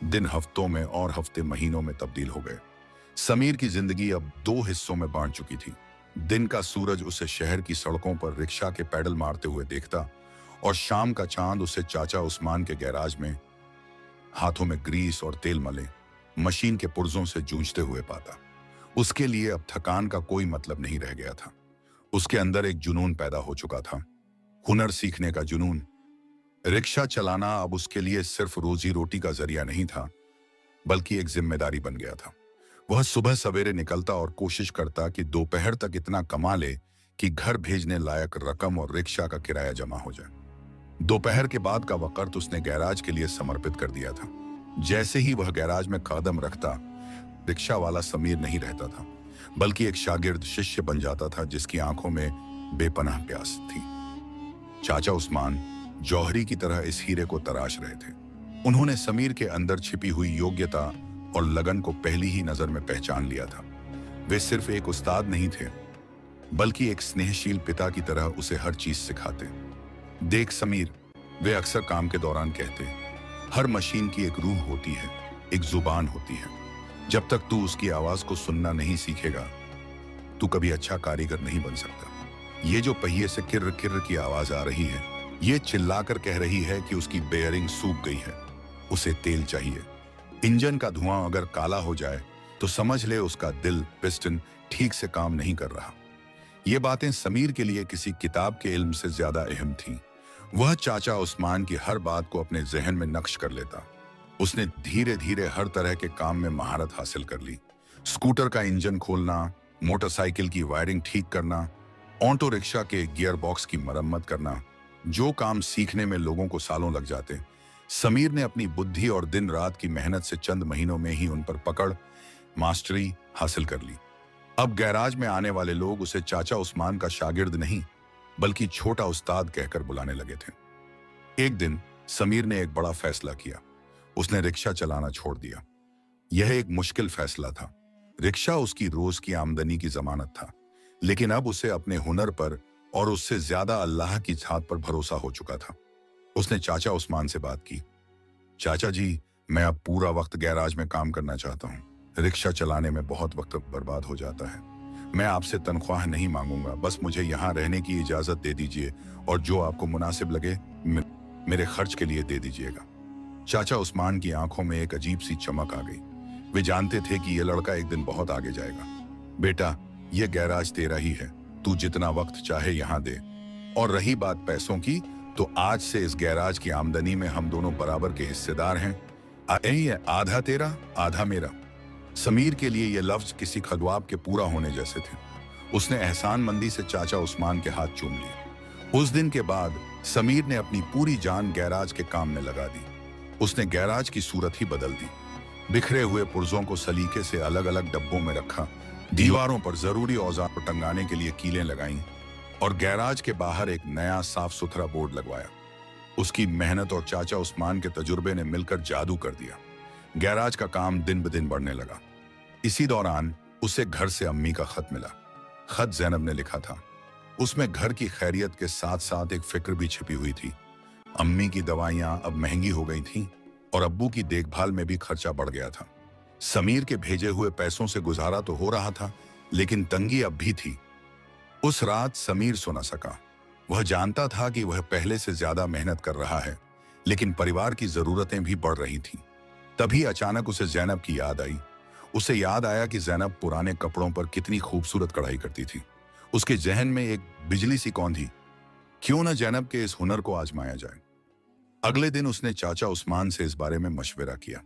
दिन हफ्तों में और हफ्ते महीनों में तब्दील हो गए। समीर की जिंदगी अब 2 हिस्सों में बांट चुकी थी। दिन का सूरज उसे शहर की सड़कों पर रिक्शा के पैडल मारते हुए देखता, और शाम का चांद उसे चाचा उस्मान के गैराज में हाथों में ग्रीस और तेल मले मशीन के पुर्जों से जूझते हुए पाता। उसके लिए अब थकान का कोई मतलब नहीं रह गया था। उसके अंदर एक जुनून पैदा हो चुका था। हुनर सीखने का जुनून। रिक्शा चलाना अब उसके लिए सिर्फ रोजी रोटी का जरिया नहीं था, बल्कि एक जिम्मेदारी बन गया था। वह सुबह सवेरे निकलता और कोशिश करता कि दोपहर तक इतना कमा ले कि घर भेजने लायक रकम और रिक्शा का किराया जमा हो जाए। दोपहर के बाद का वक्त उसने गैराज के लिए समर्पित कर दिया था। जैसे ही वह गैराज में कदम रखता, रिक्शा वाला समीर नहीं रहता था, बल्कि एक शागिर्द शिष्य बन जाता था जिसकी आंखों में बेपनाह प्यास थी। चाचा उस्मान जौहरी की तरह इस हीरे को तराश रहे थे। उन्होंने समीर के अंदर छिपी हुई योग्यता और लगन को पहली ही नजर में पहचान लिया था। वे सिर्फ एक उस्ताद नहीं थे, बल्कि एक स्नेहशील पिता की तरह उसे हर चीज सिखाते। देख समीर, वे अक्सर काम के दौरान कहते, हर मशीन की एक रूह होती है, एक जुबान होती है। जब तक तू उसकी आवाज को सुनना नहीं सीखेगा, तू कभी अच्छा कारीगर नहीं बन सकता। ये जो पहिए से किर्र किर्र की आवाज आ रही है, ये चिल्लाकर कह रही है कि उसकी बेयरिंग सूख गई है, उसे तेल चाहिए। इंजन का धुआं अगर काला हो जाए तो समझ ले उसका दिल पिस्टन ठीक से काम नहीं कर रहा। ये बातें समीर के लिए किसी किताब के इल्म से ज्यादा अहम थीं। वह चाचा उस्मान की हर बात को अपने जहन में नक्श कर लेता। उसने धीरे धीरे हर तरह के काम में महारत हासिल कर ली। स्कूटर का इंजन खोलना, मोटरसाइकिल की वायरिंग ठीक करना, ऑटो रिक्शा के गियर बॉक्स की मरम्मत करना, जो काम सीखने में लोगों को सालों लग जाते, समीर ने अपनी बुद्धि और दिन रात की मेहनत से चंद महीनों में ही उन पर पकड़ मास्टरी हासिल कर ली। अब गैराज में आने वाले लोग उसे चाचा उस्मान का शागिर्द नहीं, बल्कि छोटा उस्ताद कहकर बुलाने लगे थे। एक दिन समीर ने एक बड़ा फैसला किया। उसने रिक्शा चलाना छोड़ दिया। यह एक मुश्किल फैसला था। रिक्शा उसकी रोज की आमदनी की जमानत था, लेकिन अब उसे अपने हुनर पर और उससे ज्यादा अल्लाह की छात पर भरोसा हो चुका था। उसने चाचा उस्मान से बात की। चाचा जी, मैं अब पूरा वक्त गैराज में काम करना चाहता हूँ। रिक्शा चलाने में बहुत वक्त बर्बाद हो जाता है। मैं आपसे तनख्वाह नहीं मांगूंगा, बस मुझे यहाँ रहने की इजाजत दे दीजिए और जो आपको मुनासिब लगे मेरे खर्च के लिए दे दीजिएगा। चाचा उस्मान की आंखों में एक अजीब सी चमक आ गई। वे जानते थे कि यह लड़का एक दिन बहुत आगे जाएगा। बेटा, यह गैराज तेरा ही है, तू जितना वक्त चाहे यहाँ दे। और रही बात पैसों की, तो आज से इस गैराज की आमदनी में हम दोनों बराबर के हिस्सेदार हैं। आधा तेरा, आधा मेरा। समीर के लिए यह लफ्ज किसी ख्वाब के पूरा होने जैसे थे। उसने एहसान मंदी से चाचा उस्मान के हाथ चूम लिए। उस दिन के बाद समीर ने अपनी पूरी जान गैराज के काम में लगा दी। उसने गैराज की सूरत ही बदल दी। बिखरे हुए पुर्जों को सलीके से अलग अलग डब्बों में रखा, दीवारों पर जरूरी औजार को टंगाने के लिए कीलें लगाईं और गैराज के बाहर एक नया साफ सुथरा बोर्ड लगवाया। उसकी मेहनत और चाचा उस्मान के तजुर्बे ने मिलकर जादू कर दिया। गैराज का काम दिन ब दिन बढ़ने लगा। इसी दौरान उसे घर से अम्मी का खत मिला। खत जैनब ने लिखा था। उसमें घर की खैरियत के साथ साथ एक फिक्र भी छिपी हुई थी। अम्मी की दवाइयां अब महंगी हो गई थीं और अब्बू की देखभाल में भी खर्चा बढ़ गया था। समीर के भेजे हुए पैसों से गुजारा तो हो रहा था, लेकिन तंगी अब भी थी। उस रात समीर सो न सका। वह जानता था कि वह पहले से ज्यादा मेहनत कर रहा है, लेकिन परिवार की जरूरतें भी बढ़ रही थीं। तभी अचानक उसे जैनब की याद आई। उसे याद आया कि जैनब पुराने कपड़ों पर कितनी खूबसूरत कढ़ाई करती थी। उसके जहन में एक बिजली सी कौंधी, क्यों न जैनब के इस हुनर को आजमाया जाए। अगले दिन उसने चाचा उस्मान से इस बारे में मशवरा किया।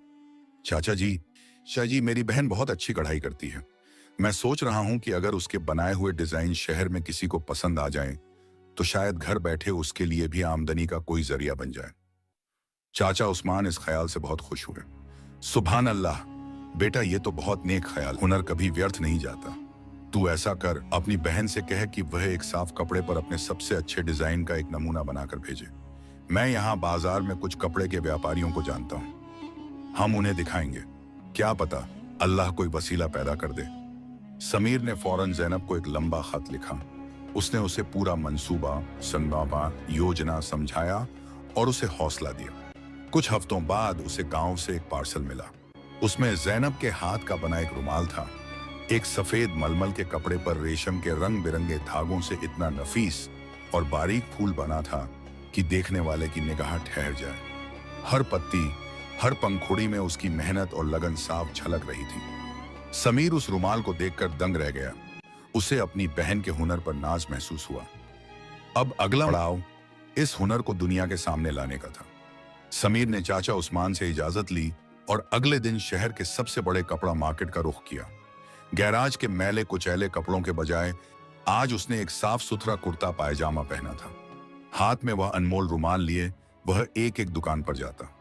चाचा जी, शाह जी, मेरी बहन बहुत अच्छी कढ़ाई करती है। मैं सोच रहा हूं कि अगर उसके बनाए हुए डिजाइन शहर में किसी को पसंद आ जाएं, तो शायद घर बैठे उसके लिए भी आमदनी का कोई जरिया बन जाए। चाचा उस्मान इस ख्याल से बहुत खुश हुए। सुभान अल्लाह बेटा, ये तो बहुत नेक ख्याल। हुनर कभी व्यर्थ नहीं जाता। तू ऐसा कर, अपनी बहन से कह कि वह एक साफ कपड़े पर अपने सबसे अच्छे डिजाइन का एक नमूना बनाकर भेजे। मैं यहाँ बाजार में कुछ कपड़े के व्यापारियों को जानता हूँ, हम उन्हें दिखाएंगे। क्या पता अल्लाह कोई वसीला पैदा कर दे। समीर ने फौरन जैनब को एक लंबा खत लिखा। उसने उसे पूरा मंसूबा, संगनामा, योजना समझाया और उसे हौसला दिया। कुछ हफ्तों बाद उसे गांव से एक पार्सल मिला। उसमें जैनब के हाथ का बना एक रुमाल था। एक सफेद मलमल के कपड़े पर रेशम के रंग बिरंगे धागों से इतना नफीस और बारीक फूल बना था कि देखने वाले की निगाह ठहर जाए। हर पत्ती, हर पंखुड़ी में उसकी मेहनत और लगन साफ झलक रही थी। समीर उस रुमाल को देखकर दंग रह गया। उसे अपनी बहन के हुनर पर नाज महसूस हुआ। अब अगला पड़ाव इस हुनर को दुनिया के सामने लाने का था। समीर ने चाचा उस्मान से इजाजत ली और अगले दिन शहर के सबसे बड़े कपड़ा मार्केट का रुख किया। गैराज के मैले कुचैले कपड़ों के बजाय आज उसने एक साफ सुथरा कुर्ता पायजामा पहना था। हाथ में वह अनमोल रुमाल लिए वह एक एक दुकान पर जाता,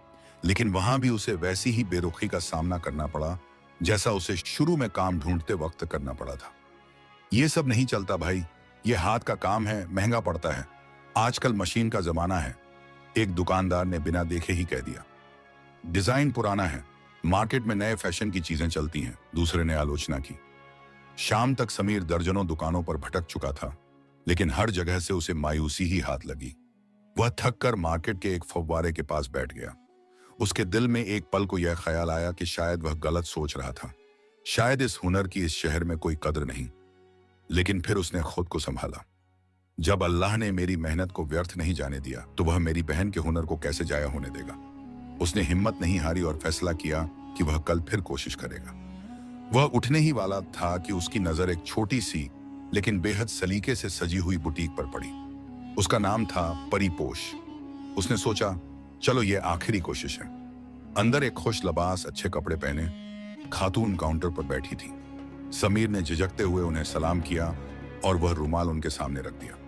लेकिन वहां भी उसे वैसी ही बेरुखी का सामना करना पड़ा जैसा उसे शुरू में काम ढूंढते वक्त करना पड़ा था। ये सब नहीं चलता भाई, ये हाथ का काम है, महंगा पड़ता है, आजकल मशीन का जमाना है, एक दुकानदार ने बिना देखे ही कह दिया। डिजाइन पुराना है, मार्केट में नए फैशन की चीजें चलती हैं, दूसरे ने आलोचना की। शाम तक समीर दर्जनों दुकानों पर भटक चुका था, लेकिन हर जगह से उसे मायूसी ही हाथ लगी। वह थक कर मार्केट के एक फव्वारे के पास बैठ गया। उसके दिल में एक पल को यह ख्याल आया कि शायद वह गलत सोच रहा था, शायद इस हुनर की इस शहर में कोई कद्र नहीं। लेकिन फिर उसने खुद को संभाला। जब अल्लाह ने मेरी मेहनत को व्यर्थ नहीं जाने दिया तो वह मेरी बहन के हुनर को कैसे जाया होने देगा। उसने हिम्मत नहीं हारी और फैसला किया कि वह कल फिर कोशिश करेगा। वह उठने ही वाला था कि उसकी नजर एक छोटी सी लेकिन बेहद सलीके से सजी हुई बुटीक पर पड़ी। उसका नाम था परिपोष। उसने सोचा, चलो ये आखिरी कोशिश है। अंदर एक खुश लबास अच्छे कपड़े पहने खातून काउंटर पर बैठी थी। समीर ने झिझकते हुए उन्हें सलाम किया और वह रुमाल उनके सामने रख दिया।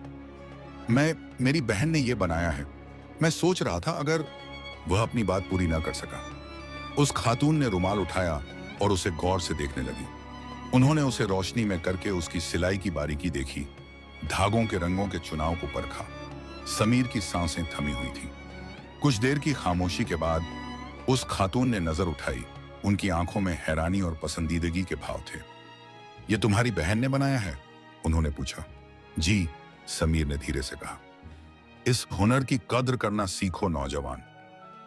मेरी बहन ने यह बनाया है, मैं सोच रहा था अगर। वह अपनी बात पूरी ना कर सका। उस खातून ने रुमाल उठाया और उसे गौर से देखने लगी। उन्होंने उसे रोशनी में करके उसकी सिलाई की बारीकी देखी, धागों के रंगों के चुनाव को परखा। समीर की सांसें थमी हुई थीं। कुछ देर की खामोशी के बाद उस खातून ने नजर उठाई। उनकी आंखों में हैरानी और पसंदीदगी के भाव थे। ये तुम्हारी बहन ने बनाया है? उन्होंने पूछा। जी, समीर ने धीरे से कहा। इस हुनर की कद्र करना सीखो नौजवान।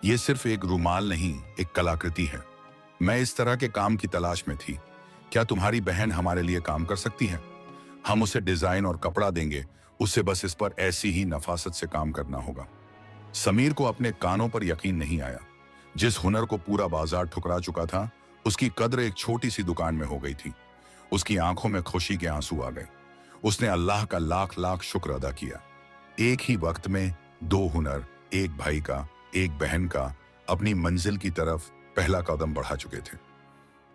ये सिर्फ एक रुमाल नहीं, एक कलाकृति है। मैं इस तरह के काम की तलाश में थी। क्या तुम्हारी बहन हमारे लिए काम कर सकती है? हम उसे डिजाइन और कपड़ा देंगे, उसे बस इस पर ऐसी ही नफासत से काम करना होगा। समीर को अपने कानों पर यकीन नहीं आया। जिस हुनर को पूरा बाजार ठुकरा चुका था, उसकी कद्र एक छोटी सी दुकान में हो गई थी। उसकी आंखों में खुशी के आंसू आ गए। उसने अल्लाह का लाख लाख शुक्र अदा किया। एक ही वक्त में दो हुनर, एक भाई का, एक बहन का, अपनी मंजिल की तरफ पहला कदम बढ़ा चुके थे।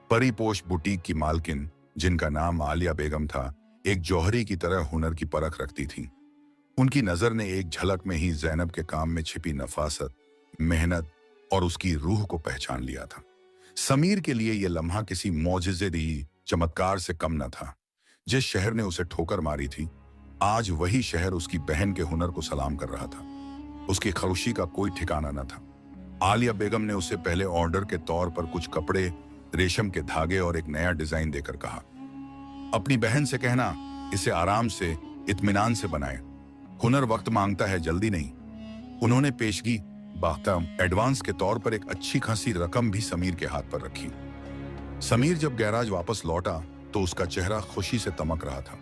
परिपोष बुटीक की मालकिन, जिनका नाम आलिया बेगम था, एक जौहरी की तरह हुनर की परख रखती थी। उनकी नजर ने एक झलक में ही जैनब के काम में छिपी नफासत, मेहनत और उसकी रूह को पहचान लिया था। समीर के लिए यह लम्हा किसी मौजिज़े-दी चमत्कार से कम न था। जिस शहर ने उसे ठोकर मारी थी, आज वही शहर उसकी बहन के हुनर को सलाम कर रहा था। उसकी खुशी का कोई ठिकाना न था। आलिया बेगम ने उसे पहले ऑर्डर के तौर पर कुछ कपड़े, रेशम के धागे और एक नया डिजाइन देकर कहा, अपनी बहन से कहना इसे आराम से, इत्मीनान से बनाए। हुनर वक्त मांगता है, जल्दी नहीं। उन्होंने पेशगी बाख्तम एडवांस के तौर पर एक अच्छी खासी रकम भी समीर के हाथ पर रखी। समीर जब गैराज वापस लौटा तो उसका चेहरा खुशी से तमक रहा था।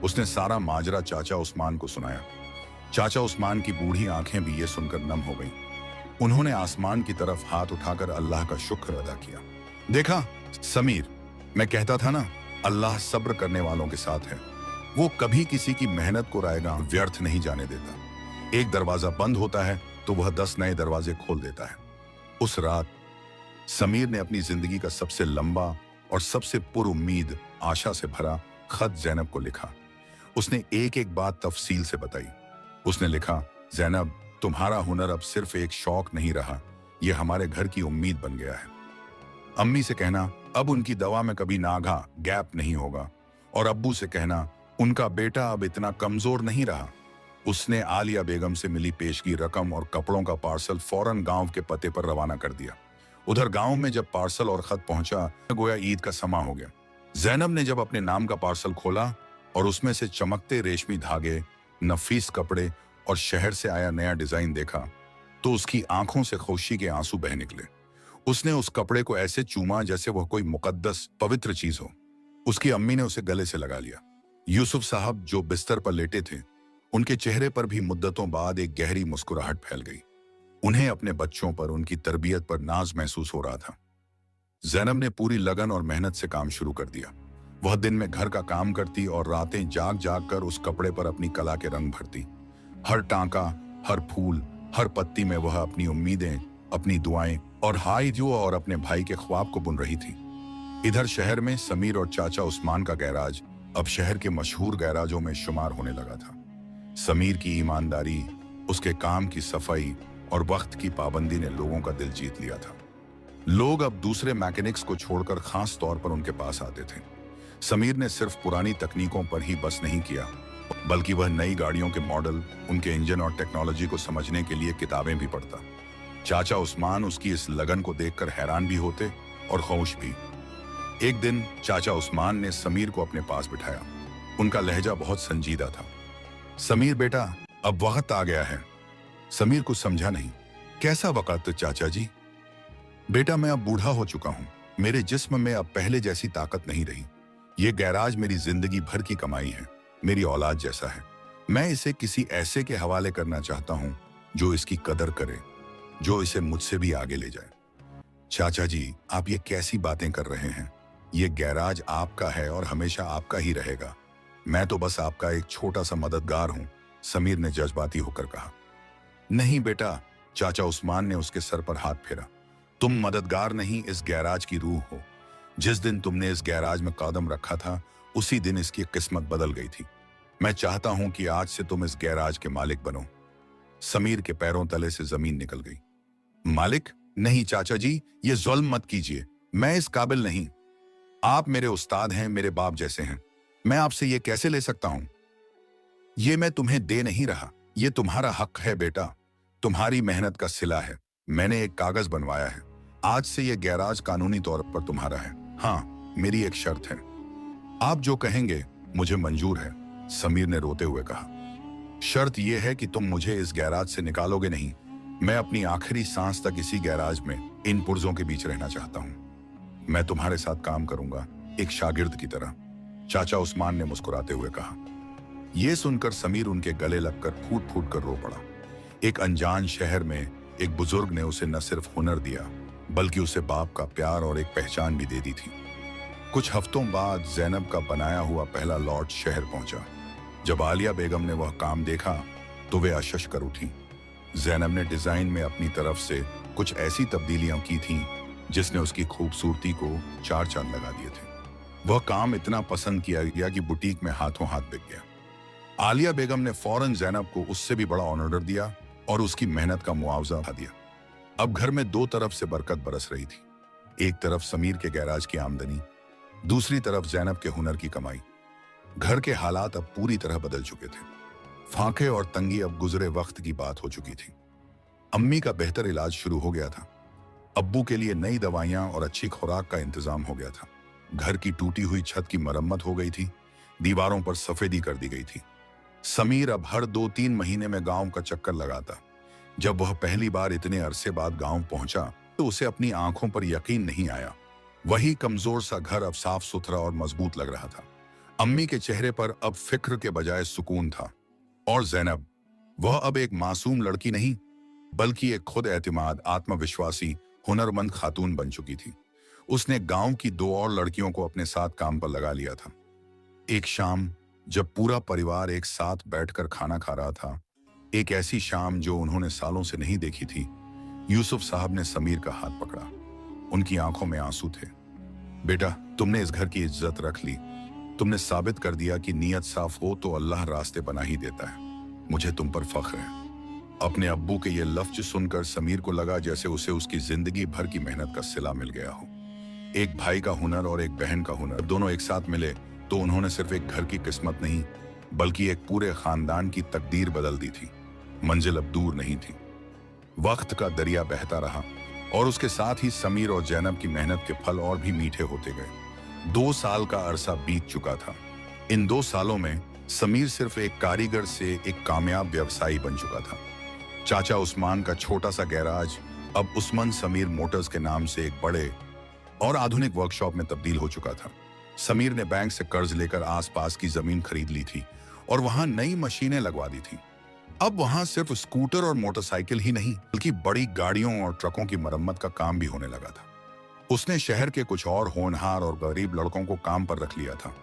उसने सारा माजरा चाचा उस्मान को सुनाया। चाचा उस्मान की बूढ़ी आंखें भी ये सुनकर नम हो गईं। उन्होंने आसमान की तरफ हाथ उठाकर अल्लाह का शुक्र अदा किया। देखा समीर, मैं कहता था ना, अल्लाह सब्र करने वालों के साथ है। वो कभी किसी की मेहनत को रायगा व्यर्थ नहीं जाने देता। एक दरवाजा बंद होता है तो वह 10 नए दरवाजे खोल देता है। उस रात समीर ने अपनी जिंदगी का सबसे लंबा और सबसे पुरुम्मीद आशा से भरा खत जैनब को लिखा। उसने एक एक बात तफसील से बताई। उसने लिखा, जैनब, तुम्हारा हुनर अब सिर्फ एक शौक नहीं रहा, यह हमारे घर की उम्मीद बन गया है। अम्मी से कहना अब उनकी दवा में कभी नागा गैप नहीं होगा, और अब्बू से कहना उनका बेटा अब इतना कमजोर नहीं रहा। उसने आलिया बेगम से मिली पेशगी रकम और कपड़ों का पार्सल फौरन गांव के पते पर रवाना कर दिया। उधर गांव में जब पार्सल और खत पहुंचा, गोया ईद का समा हो गया। जैनब ने जब अपने नाम का पार्सल खोला और उसमें से चमकते रेशमी धागे, नफीस कपड़े और शहर से आया नया डिजाइन देखा तो उसकी आंखों से खुशी के आंसू बह निकले। उसने उस कपड़े को ऐसे चूमा जैसे वह कोई मुकद्दस पवित्र चीज हो। उसकी अम्मी ने उसे गले से लगा लिया। यूसुफ साहब जो बिस्तर पर लेटे थे, उनके चेहरे पर भी मुद्दतों बाद एक गहरी मुस्कुराहट फैल गई। उन्हें अपने बच्चों पर, उनकी तरबियत पर नाज महसूस हो रहा था। जैनब ने पूरी लगन और मेहनत से काम शुरू कर दिया। वह दिन में घर का काम करती और रातें जाग जाग कर उस कपड़े पर अपनी कला के रंग भरती। हर टांका, हर फूल, हर पत्ती में वह अपनी उम्मीदें, अपनी दुआएं और हाई जो और अपने भाई के ख्वाब को बुन रही थी। इधर शहर में समीर और चाचा उस्मान का गैराज अब शहर के मशहूर गैराजों में शुमार होने लगा था। समीर की ईमानदारी, उसके काम की सफाई और वक्त की पाबंदी ने लोगों का दिल जीत लिया था। लोग अब दूसरे मैकेनिक्स को छोड़कर खास तौर पर उनके पास आते थे। समीर ने सिर्फ पुरानी तकनीकों पर ही बस नहीं किया, बल्कि वह नई गाड़ियों के मॉडल, उनके इंजन और टेक्नोलॉजी को समझने के लिए किताबें भी पढ़ता। चाचा उस्मान उसकी इस लगन को देखकर हैरान भी होते और खुश भी। एक दिन चाचा उस्मान ने समीर को अपने पास बिठाया। उनका लहजा बहुत संजीदा था। समीर बेटा, अब वक्त आ गया है। समीर कुछ समझा नहीं। कैसा वक्त चाचा जी? बेटा, मैं अब बूढ़ा हो चुका हूं। मेरे जिस्म में अब पहले जैसी ताकत नहीं रही। ये गैराज मेरी जिंदगी भर की कमाई है, मेरी औलाद जैसा है। मैं इसे किसी ऐसे के हवाले करना चाहता हूं जो इसकी कदर करे, जो इसे मुझसे भी आगे ले जाए। चाचा जी, आप ये कैसी बातें कर रहे हैं? ये गैराज आपका है और हमेशा आपका ही रहेगा। मैं तो बस आपका एक छोटा सा मददगार हूं, समीर ने जज्बाती होकर कहा। नहीं बेटा, चाचा उस्मान ने उसके सर पर हाथ फेरा। तुम मददगार नहीं, इस गैराज की रूह हो। जिस दिन तुमने इस गैराज में कदम रखा था, उसी दिन इसकी किस्मत बदल गई थी। मैं चाहता हूं कि आज से तुम इस गैराज के मालिक बनो। समीर के पैरों तले से जमीन निकल गई। मालिक? नहीं चाचा जी, ये जुल्म मत कीजिए। मैं इस काबिल नहीं। आप मेरे उस्ताद हैं, मेरे बाप जैसे हैं। मैं आपसे ये कैसे ले सकता हूं? ये मैं तुम्हें दे नहीं रहा, ये तुम्हारा हक है बेटा। तुम्हारी मेहनत का सिला है। मैंने एक कागज बनवाया है। आज से ये गैराज कानूनी तौर पर तुम्हारा है। हाँ, मेरी एक शर्त है। आप जो कहेंगे मुझे मंजूर है, समीर ने रोते हुए कहा। शर्त यह है कि तुम मुझे इस गैराज से निकालोगे नहीं। मैं अपनी आखिरी सांस तक इसी गैराज में, इन पुर्जों के बीच रहना चाहता हूं। मैं तुम्हारे साथ काम करूंगा, एक शागिर्द की तरह, चाचा उस्मान ने मुस्कुराते हुए कहा। यह सुनकर समीर उनके गले लगकर फूट फूट कर रो पड़ा। एक अनजान शहर में एक बुजुर्ग ने उसे न सिर्फ हुनर दिया, बल्कि उसे बाप का प्यार और एक पहचान भी दे दी थी। कुछ हफ्तों बाद जैनब का बनाया हुआ पहला लॉट शहर पहुंचा। जब आलिया बेगम ने वह काम देखा तो वे अशश कर उठी। जैनब ने डिजाइन में अपनी तरफ से कुछ ऐसी तब्दीलियां की थीं जिसने उसकी खूबसूरती को चार चांद लगा दिए थे। वह काम इतना पसंद किया गया कि बुटीक में हाथों हाथ बिक गया। आलिया बेगम ने फौरन जैनब को उससे भी बड़ा ऑर्डर दिया और उसकी मेहनत का मुआवजा दिया। अब घर में दो तरफ से बरकत बरस रही थी। एक तरफ समीर के गैराज की आमदनी, दूसरी तरफ जैनब के हुनर की कमाई। घर के हालात अब पूरी तरह बदल चुके थे। फाके और तंगी अब गुजरे वक्त की बात हो चुकी थी। अम्मी का बेहतर इलाज शुरू हो गया था। अब्बू के लिए नई दवाइयां और अच्छी खुराक का इंतजाम हो गया था। घर की टूटी हुई छत की मरम्मत हो गई थी। दीवारों पर सफेदी कर दी गई थी। समीर अब हर 2-3 महीने में गांव का चक्कर लगाता। जब वह पहली बार इतने अरसे बाद गांव पहुंचा तो उसे अपनी आंखों पर यकीन नहीं आया। वही कमजोर सा घर अब साफ सुथरा और मजबूत लग रहा था। अम्मी के चेहरे पर अब फिक्र के बजाय सुकून था। और जैनब, वह अब एक मासूम लड़की नहीं, बल्कि एक खुद एतमाद, आत्मविश्वासी, हुनरमंद खातून बन चुकी थी। उसने गांव की 2 और लड़कियों को अपने साथ काम पर लगा लिया था। एक शाम जब पूरा परिवार एक साथ बैठकर खाना खा रहा था, एक ऐसी शाम जो उन्होंने सालों से नहीं देखी थी, यूसुफ साहब ने समीर का हाथ पकड़ा। उनकी आंखों में आंसू थे। बेटा, तुमने इस घर की इज्जत रख ली। तुमने साबित कर दिया कि नीयत साफ हो तो अल्लाह रास्ते बना ही देता है। मुझे तुम पर फख्र है। अपने अब्बू के ये लफ्ज सुनकर समीर को लगा जैसे उसे उसकी जिंदगी भर की मेहनत का सिला मिल गया हो। एक भाई का हुनर और एक बहन का हुनर, दोनों एक साथ मिले तो उन्होंने सिर्फ एक घर की किस्मत नहीं, बल्कि एक पूरे खानदान की तकदीर बदल दी थी। मंजिल अब दूर नहीं थी। वक्त का दरिया बहता रहा और उसके साथ ही समीर और जैनब की मेहनत के फल और भी मीठे होते गए। 2 साल का अरसा बीत चुका था। इन 2 सालों में समीर सिर्फ एक कारीगर से एक कामयाब व्यवसायी बन चुका था। चाचा उस्मान का छोटा सा गैराज अब उस्मान समीर मोटर्स के नाम से एक बड़े और आधुनिक वर्कशॉप में तब्दील हो चुका था। समीर ने बैंक से कर्ज लेकर आसपास की जमीन खरीद ली थी और वहां नई मशीनें लगवा दी थी। अब वहां सिर्फ स्कूटर और मोटरसाइकिल ही नहीं, बल्कि बड़ी गाड़ियों और ट्रकों की मरम्मत का काम भी होने लगा था। उसने शहर के कुछ और होनहार और गरीब लड़कों को काम पर रख लिया था,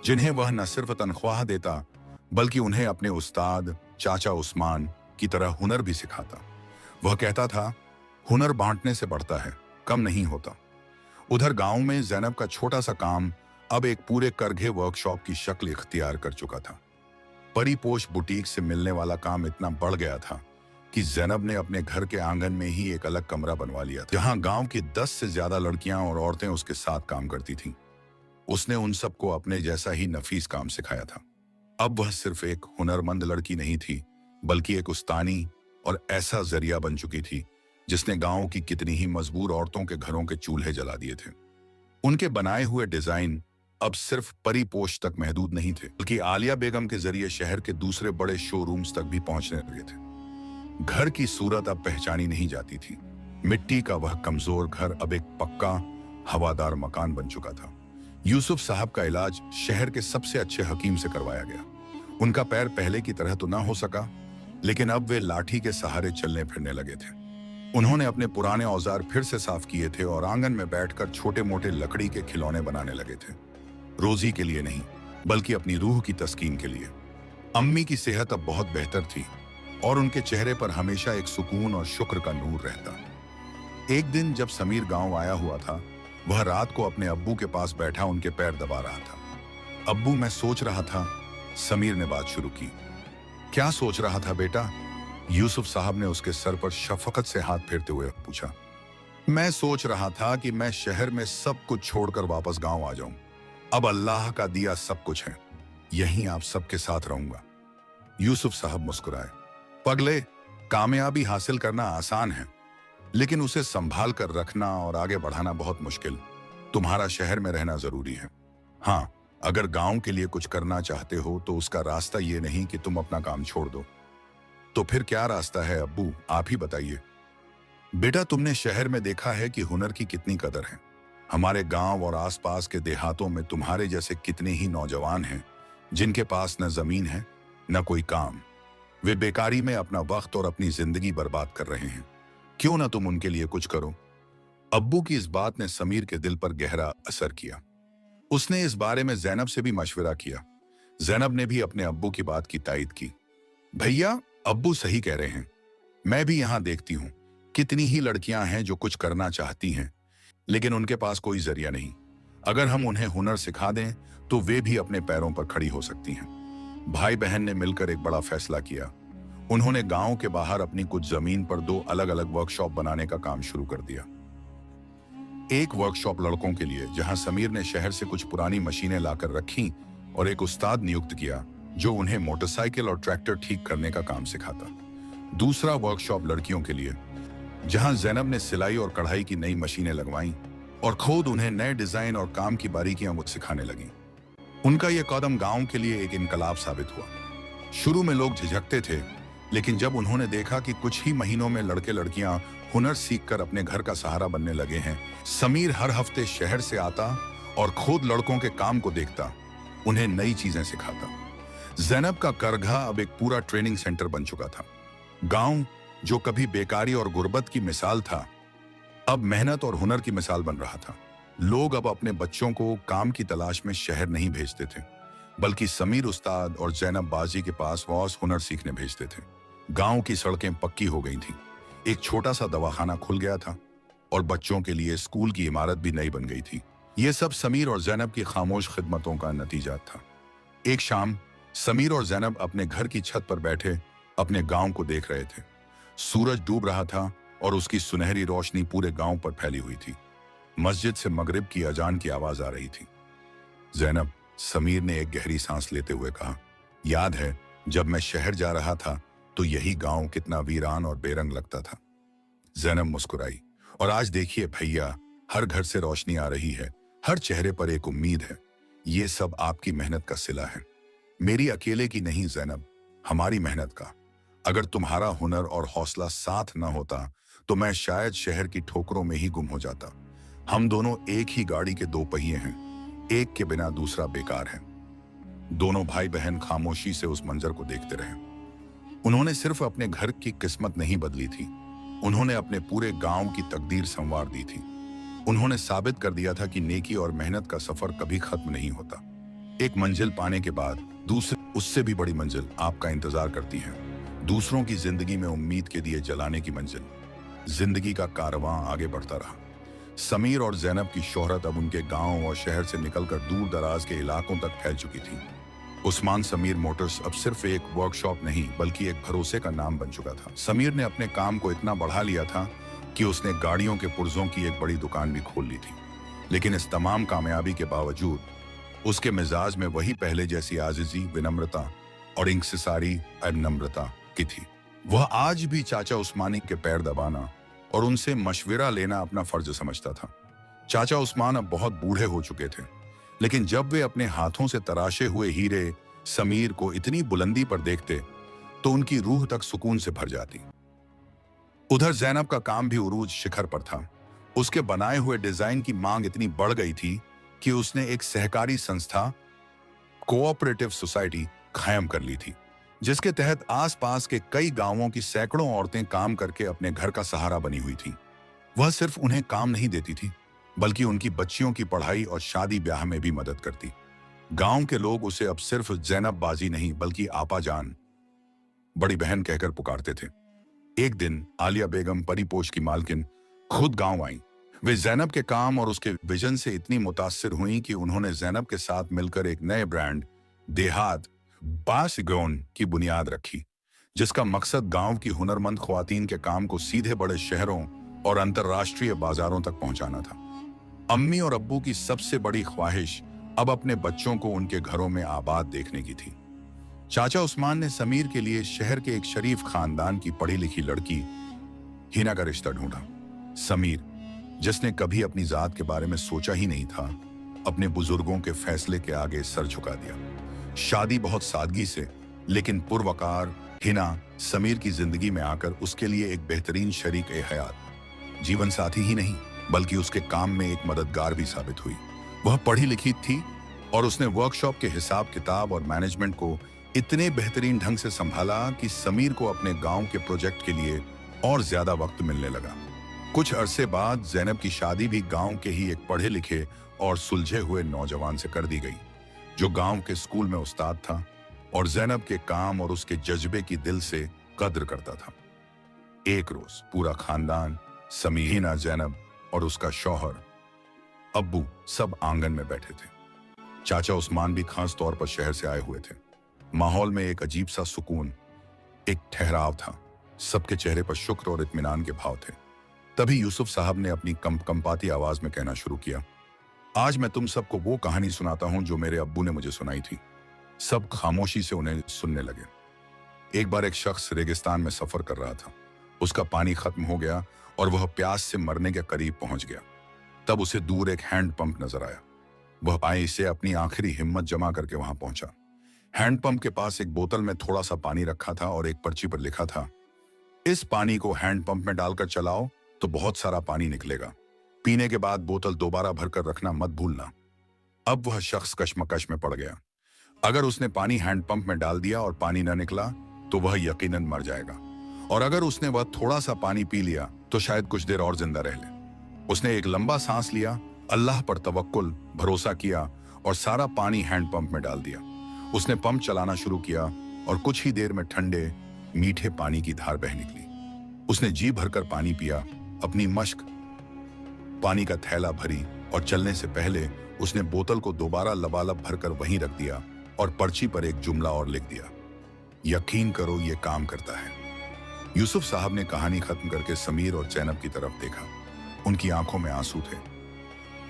जिन्हें वह न सिर्फ तनख्वाह देता, बल्कि उन्हें अपने उस्ताद चाचा उस्मान की तरह हुनर भी सिखाता। वह कहता था, हुनर बांटने से बढ़ता है, कम नहीं होता। उधर गांव में जैनब का छोटा सा काम अब एक पूरे करघे वर्कशॉप की शक्ल इख्तियार कर चुका था। परिपोष बुटीक से मिलने वाला काम इतना बढ़ गया था कि जैनब ने अपने घर के आंगन में ही एक अलग कमरा बनवा लिया था, जहां गांव की 10 से ज्यादा लड़कियां और औरतें उसके साथ काम करती थीं। उसने उन सबको अपने जैसा ही नफीस काम सिखाया था। अब वह सिर्फ एक हुनरमंद लड़की नहीं थी, बल्कि एक उस्तानी और ऐसा जरिया बन चुकी थी जिसने गांव की कितनी ही मजबूर औरतों के घरों के चूल्हे जला दिए थे। उनके बनाए हुए डिजाइन अब सिर्फ परिपोष तक महदूद नहीं थे, बल्कि आलिया बेगम के जरिए शहर के दूसरे बड़े शोरूम्स तक भी पहुंचने लगे थे। घर की सूरत अब पहचानी नहीं जाती थी। मिट्टी का वह कमजोर घर अब एक पक्का हवादार मकान बन चुका था। यूसुफ साहब का इलाज शहर के सबसे अच्छे हकीम से करवाया गया। उनका पैर पहले की तरह तो ना हो सका, लेकिन अब वे लाठी के सहारे चलने फिरने लगे थे। उन्होंने अपने पुराने औजार फिर से साफ किए थे और आंगन में बैठकर छोटे मोटे लकड़ी के खिलौने बनाने लगे थे। रोजी के लिए नहीं, बल्कि अपनी रूह की तस्कीन के लिए। अम्मी की सेहत अब बहुत बेहतर थी और उनके चेहरे पर हमेशा एक सुकून और शुक्र का नूर रहता। एक दिन जब समीर गांव आया हुआ था, वह रात को अपने अब्बू के पास बैठा उनके पैर दबा रहा था। अब्बू, मैं सोच रहा था। समीर ने बात शुरू की। क्या सोच रहा था बेटा? यूसुफ साहब ने उसके सर पर शफकत से हाथ फेरते हुए पूछा। मैं सोच रहा था कि मैं शहर में सब कुछ छोड़कर वापस गांव आ जाऊं। अब अल्लाह का दिया सब कुछ है, यहीं आप सबके साथ रहूंगा। यूसुफ साहब मुस्कुराए। पगले, कामयाबी हासिल करना आसान है, लेकिन उसे संभाल कर रखना और आगे बढ़ाना बहुत मुश्किल। तुम्हारा शहर में रहना जरूरी है। हाँ, अगर गांव के लिए कुछ करना चाहते हो तो उसका रास्ता ये नहीं कि तुम अपना काम छोड़ दो। तो फिर क्या रास्ता है अब्बू, आप ही बताइए। बेटा, तुमने शहर में देखा है कि हुनर की कितनी कदर है। हमारे गांव और आसपास के देहातों में तुम्हारे जैसे कितने ही नौजवान हैं जिनके पास न जमीन है न कोई काम। वे बेकारी में अपना वक्त और अपनी जिंदगी बर्बाद कर रहे हैं। क्यों ना तुम उनके लिए कुछ करो। अब्बू की इस बात ने समीर के दिल पर गहरा असर किया। उसने इस बारे में जैनब से भी मशवरा किया। जैनब ने भी अपने अब्बू की बात की तायद की। भैया, अब्बू सही कह रहे हैं। मैं भी यहां देखती हूं कितनी ही लड़कियां हैं जो कुछ करना चाहती हैं, लेकिन उनके पास कोई जरिया नहीं। अगर हम उन्हें हुनर सिखा दें तो वे भी अपने पैरों पर खड़ी हो सकती हैं। भाई बहन ने मिलकर एक बड़ा फैसला किया। उन्होंने गांव के बाहर अपनी कुछ जमीन पर 2 अलग अलग वर्कशॉप बनाने का काम शुरू कर दिया। एक वर्कशॉप लड़कों के लिए, जहां समीर ने शहर से कुछ पुरानी मशीनें लाकर रखी, और एक उस्ताद नियुक्त किया जो उन्हें मोटरसाइकिल और ट्रैक्टर ठीक करने का काम सिखाता। दूसरा वर्कशॉप लड़कियों के लिए, जहां जैनब ने सिलाई और कढ़ाई की नई मशीनें लगवाईं और खुद उन्हें नए डिजाइन और काम की बारीकियां वो सिखाने लगी। उनका यह कदम गांव के लिए एक इनकलाब साबित हुआ। शुरू में लोग झिझकते थे, लेकिन जब उन्होंने देखा कि कुछ ही महीनों में लड़के लड़कियां हुनर सीखकर अपने घर का सहारा बनने लगे हैं, समीर हर हफ्ते शहर से आता और खुद लड़कों के काम को देखता, उन्हें नई चीजें सिखाता। जैनब का करघा अब एक पूरा ट्रेनिंग सेंटर बन चुका था। गांव जो कभी बेकारी और गुर्बत की मिसाल था, अब मेहनत और हुनर की मिसाल बन रहा था। लोग अब अपने बच्चों को काम की तलाश में शहर नहीं भेजते थे, बल्कि समीर उस्ताद और जैनब बाजी के पास वॉस हुनर सीखने भेजते थे। गांव की सड़कें पक्की हो गई थीं, एक छोटा सा दवाखाना खुल गया था और बच्चों के लिए स्कूल की इमारत भी नई बन गई थी। ये सब समीर और जैनब की खामोश खिदमतों का नतीजा था। एक शाम समीर और जैनब अपने घर की छत पर बैठे अपने गांव को देख रहे थे। सूरज डूब रहा था और उसकी सुनहरी रोशनी पूरे गांव पर फैली हुई थी। मस्जिद से मगरिब की अजान की आवाज आ रही थी। जैनब, समीर ने एक गहरी सांस लेते हुए कहा, याद है जब मैं शहर जा रहा था तो यही गांव कितना वीरान और बेरंग लगता था। जैनब मुस्कुराई। और आज देखिए भैया, हर घर से रोशनी आ रही है, हर चेहरे पर एक उम्मीद है। ये सब आपकी मेहनत का सिला है, मेरी अकेले की नहीं जैनब, हमारी मेहनत का। अगर तुम्हारा हुनर और हौसला साथ न होता तो मैं शायद शहर की ठोकरों में ही गुम हो जाता। हम दोनों एक ही गाड़ी के 2 पहिए हैं, एक के बिना दूसरा बेकार है। दोनों भाई बहन खामोशी से उस मंजर को देखते रहे। उन्होंने सिर्फ अपने घर की किस्मत नहीं बदली थी, उन्होंने अपने पूरे गांव की तकदीर संवार दी थी। उन्होंने साबित कर दिया था कि नेकी और मेहनत का सफर कभी खत्म नहीं होता। एक मंजिल पाने के बाद दूसरी, उससे भी बड़ी मंजिल आपका इंतजार करती है। दूसरों की जिंदगी में उम्मीद के दिए जलाने की मंजिल। जिंदगी का कारवां आगे बढ़ता रहा। समीर और जैनब की शोहरत अब उनके गांव और शहर से निकलकर दूर दराज के इलाकों तक फैल चुकी थी। उस्मान समीर मोटर्स अब सिर्फ एक वर्कशॉप नहीं बल्कि एक भरोसे का नाम बन चुका था। समीर ने अपने काम को इतना बढ़ा लिया था कि उसने गाड़ियों के पुर्जों की एक बड़ी दुकान भी खोल ली थी। लेकिन इस तमाम कामयाबी के बावजूद उसके मिजाज में वही पहले जैसी आजिजी, विनम्रता और इंकिसारी नम्रता की थी। वह आज भी चाचा उस्मानी के पैर दबाना और उनसे मशविरा लेना अपना फर्ज समझता था। चाचा उस्मान अब बहुत बूढ़े हो चुके थे, लेकिन जब वे अपने हाथों से तराशे हुए हीरे समीर को इतनी बुलंदी पर देखते तो उनकी रूह तक सुकून से भर जाती। उधर जैनब का काम भी उरूज शिखर पर था। उसके बनाए हुए डिजाइन की मांग इतनी बढ़ गई थी कि उसने एक सहकारी संस्था, कोऑपरेटिव सोसाइटी कायम कर ली थी, जिसके तहत आसपास के कई गांवों की सैकड़ों औरतें काम करके अपने घर का सहारा बनी हुई थी। वह सिर्फ उन्हें काम नहीं देती थी बल्कि उनकी बच्चियों की पढ़ाई और शादी ब्याह में भी मदद करती। गांव के लोग उसे अब सिर्फ जैनब बाजी नहीं बल्कि आपा जान, बड़ी बहन कहकर पुकारते थे। एक दिन आलिया बेगम, परिपोष की मालकिन, खुद गांव आई। वे जैनब के काम और उसके विजन से इतनी मुतासिर हुई कि उन्होंने जैनब के साथ मिलकर एक नए ब्रांड देहात बासिगोन की बुनियाद रखी, जिसका मकसद गांव की हुनरमंद ख्वातीन के काम को सीधे बड़े शहरों और अंतर्राष्ट्रीय बाजारों तक पहुंचाना था। अम्मी और अब्बू की सबसे बड़ी ख्वाहिश अब अपने बच्चों को उनके घरों में आबाद देखने की थी। चाचा उस्मान ने समीर के लिए शहर के एक शरीफ खानदान की पढ़ी लिखी लड़की हिना का रिश्ता ढूंढा। समीर, जिसने कभी अपनी जात के बारे में सोचा ही नहीं था, अपने बुजुर्गों के फैसले के आगे सर झुका दिया। शादी बहुत सादगी से लेकिन पुरवकार हिना समीर की जिंदगी में आकर उसके लिए एक बेहतरीन शरीक ए हयात, जीवन साथी ही नहीं बल्कि उसके काम में एक मददगार भी साबित हुई। वह पढ़ी लिखी थी और उसने वर्कशॉप के हिसाब किताब और मैनेजमेंट को इतने बेहतरीन ढंग से संभाला कि समीर को अपने गांव के प्रोजेक्ट के लिए और ज्यादा वक्त मिलने लगा। कुछ अरसे बाद जैनब की शादी भी गांव के ही एक पढ़े लिखे और सुलझे हुए नौजवान से कर दी गई, जो गांव के स्कूल में उस्ताद था और जैनब के काम और उसके जज्बे की दिल से कद्र करता था। एक रोज पूरा खानदान, समीर, हिना, जैनब और उसका शौहर अब्बू सब आंगन में बैठे थे। चाचा उस्मान भी खास तौर पर शहर से आए हुए थे। माहौल में एक अजीब सा सुकून, एक ठहराव था। सबके चेहरे पर शुक्र और इत्मीनान के भाव थे। तभी यूसुफ साहब ने अपनी कंपाती आवाज में कहना शुरू किया, आज मैं तुम सबको वो कहानी सुनाता हूं जो मेरे अब्बू ने मुझे सुनाई थी। सब खामोशी से उन्हें सुनने लगे। एक बार एक शख्स रेगिस्तान में सफर कर रहा था। उसका पानी खत्म हो गया और वह प्यास से मरने के करीब पहुंच गया। तब उसे दूर एक हैंडपंप नजर आया। वह पानी से अपनी आखिरी हिम्मत जमा करके वहां पहुंचा। हैंडपंप के पास एक बोतल में थोड़ा सा पानी रखा था और एक पर्ची पर लिखा था, इस पानी को हैंडपंप में डालकर चलाओ तो बहुत सारा पानी निकलेगा। पीने के बाद बोतल दोबारा भरकर रखना मत भूलना। अब वह शख्स कश्मकश में पड़ गया। अगर उसने पानी हैंडपंप में डाल दिया और पानी न निकला तो वह यकीनन मर जाएगा, और अगर उसने वह थोड़ा सा पानी पी लिया तो शायद कुछ देर और जिंदा रह ले। उसने एक लंबा सांस लिया, अल्लाह पर तवक्कुल, भरोसा किया और सारा पानी हैंडपंप में डाल दिया। उसने पंप चलाना शुरू किया और कुछ ही देर में ठंडे मीठे पानी की धार बह निकली। उसने जी भरकर पानी पिया, अपनी मश्क पानी का थैला भरी और चलने से पहले उसने बोतल को दोबारा लबालब भरकर वहीं रख दिया और पर्ची पर एक जुमला और लिख दिया, यकीन करो ये काम करता है। यूसुफ साहब ने कहानी खत्म करके समीर और जैनब की तरफ देखा। उनकी आंखों में आंसू थे।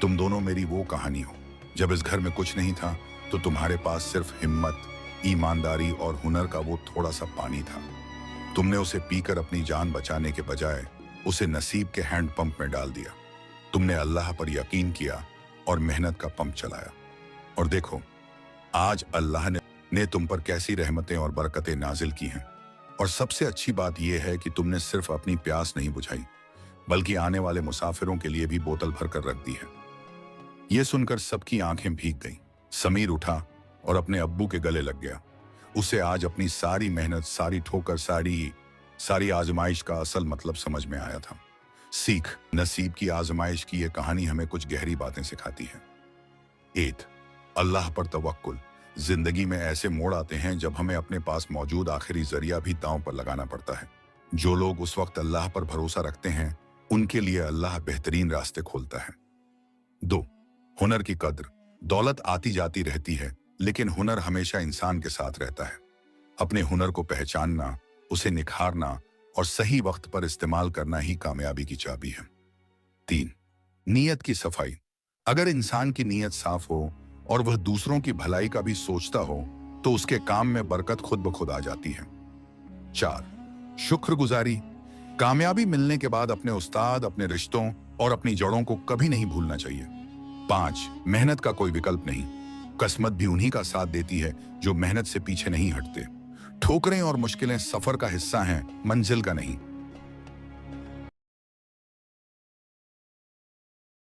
तुम दोनों मेरी वो कहानी हो। जब इस घर में कुछ नहीं था तो तुम्हारे पास सिर्फ हिम्मत, ईमानदारी और हुनर का वो थोड़ा सा पानी था। तुमने उसे पीकर अपनी जान बचाने के बजाय उसे नसीब के हैंडपंप में डाल दिया। तुमने अल्लाह पर यकीन किया और मेहनत का पंप चलाया, और देखो आज अल्लाह ने तुम पर कैसी रहमतें और बरकतें नाजिल की हैं। और सबसे अच्छी बात यह है कि तुमने सिर्फ अपनी प्यास नहीं बुझाई बल्कि आने वाले मुसाफिरों के लिए भी बोतल भरकर रख दी है। यह सुनकर सबकी आंखें भीग गईं। समीर उठा और अपने अब्बू के गले लग गया। उसे आज अपनी सारी मेहनत, सारी ठोकर, सारी आजमाइश का असल मतलब समझ में आया था। सीख, नसीब की आजमाइश की यह कहानी हमें कुछ गहरी बातें सिखाती है। 1. अल्लाह पर तवक्कुल। जिंदगी में ऐसे मोड़ आते हैं जब हमें अपने पास मौजूद आखिरी जरिया भी दांव पर लगाना पड़ता है। जो लोग उस वक्त अल्लाह पर भरोसा रखते हैं, उनके लिए अल्लाह बेहतरीन रास्ते खोलता है। 2, हुनर की कद्र। दौलत आती जाती रहती है, लेकिन हुनर हमेशा इंसान के साथ रहता है। अपने हुनर को पहचानना, उसे निखारना और सही वक्त पर इस्तेमाल करना ही कामयाबी की चाबी है। 3, नीयत की सफाई। अगर इंसान की नीयत साफ हो और वह दूसरों की भलाई का भी सोचता हो, तो उसके काम में बरकत खुद ब खुद आ जाती है। 4, शुक्रगुजारी। कामयाबी मिलने के बाद अपने उस्ताद, अपने रिश्तों और अपनी जड़ों को कभी नहीं भूलना चाहिए। 5, मेहनत का कोई विकल्प नहीं। किस्मत भी उन्हीं का साथ देती है जो मेहनत से पीछे नहीं हटते। ठोकरें और मुश्किलें सफर का हिस्सा हैं, मंजिल का नहीं।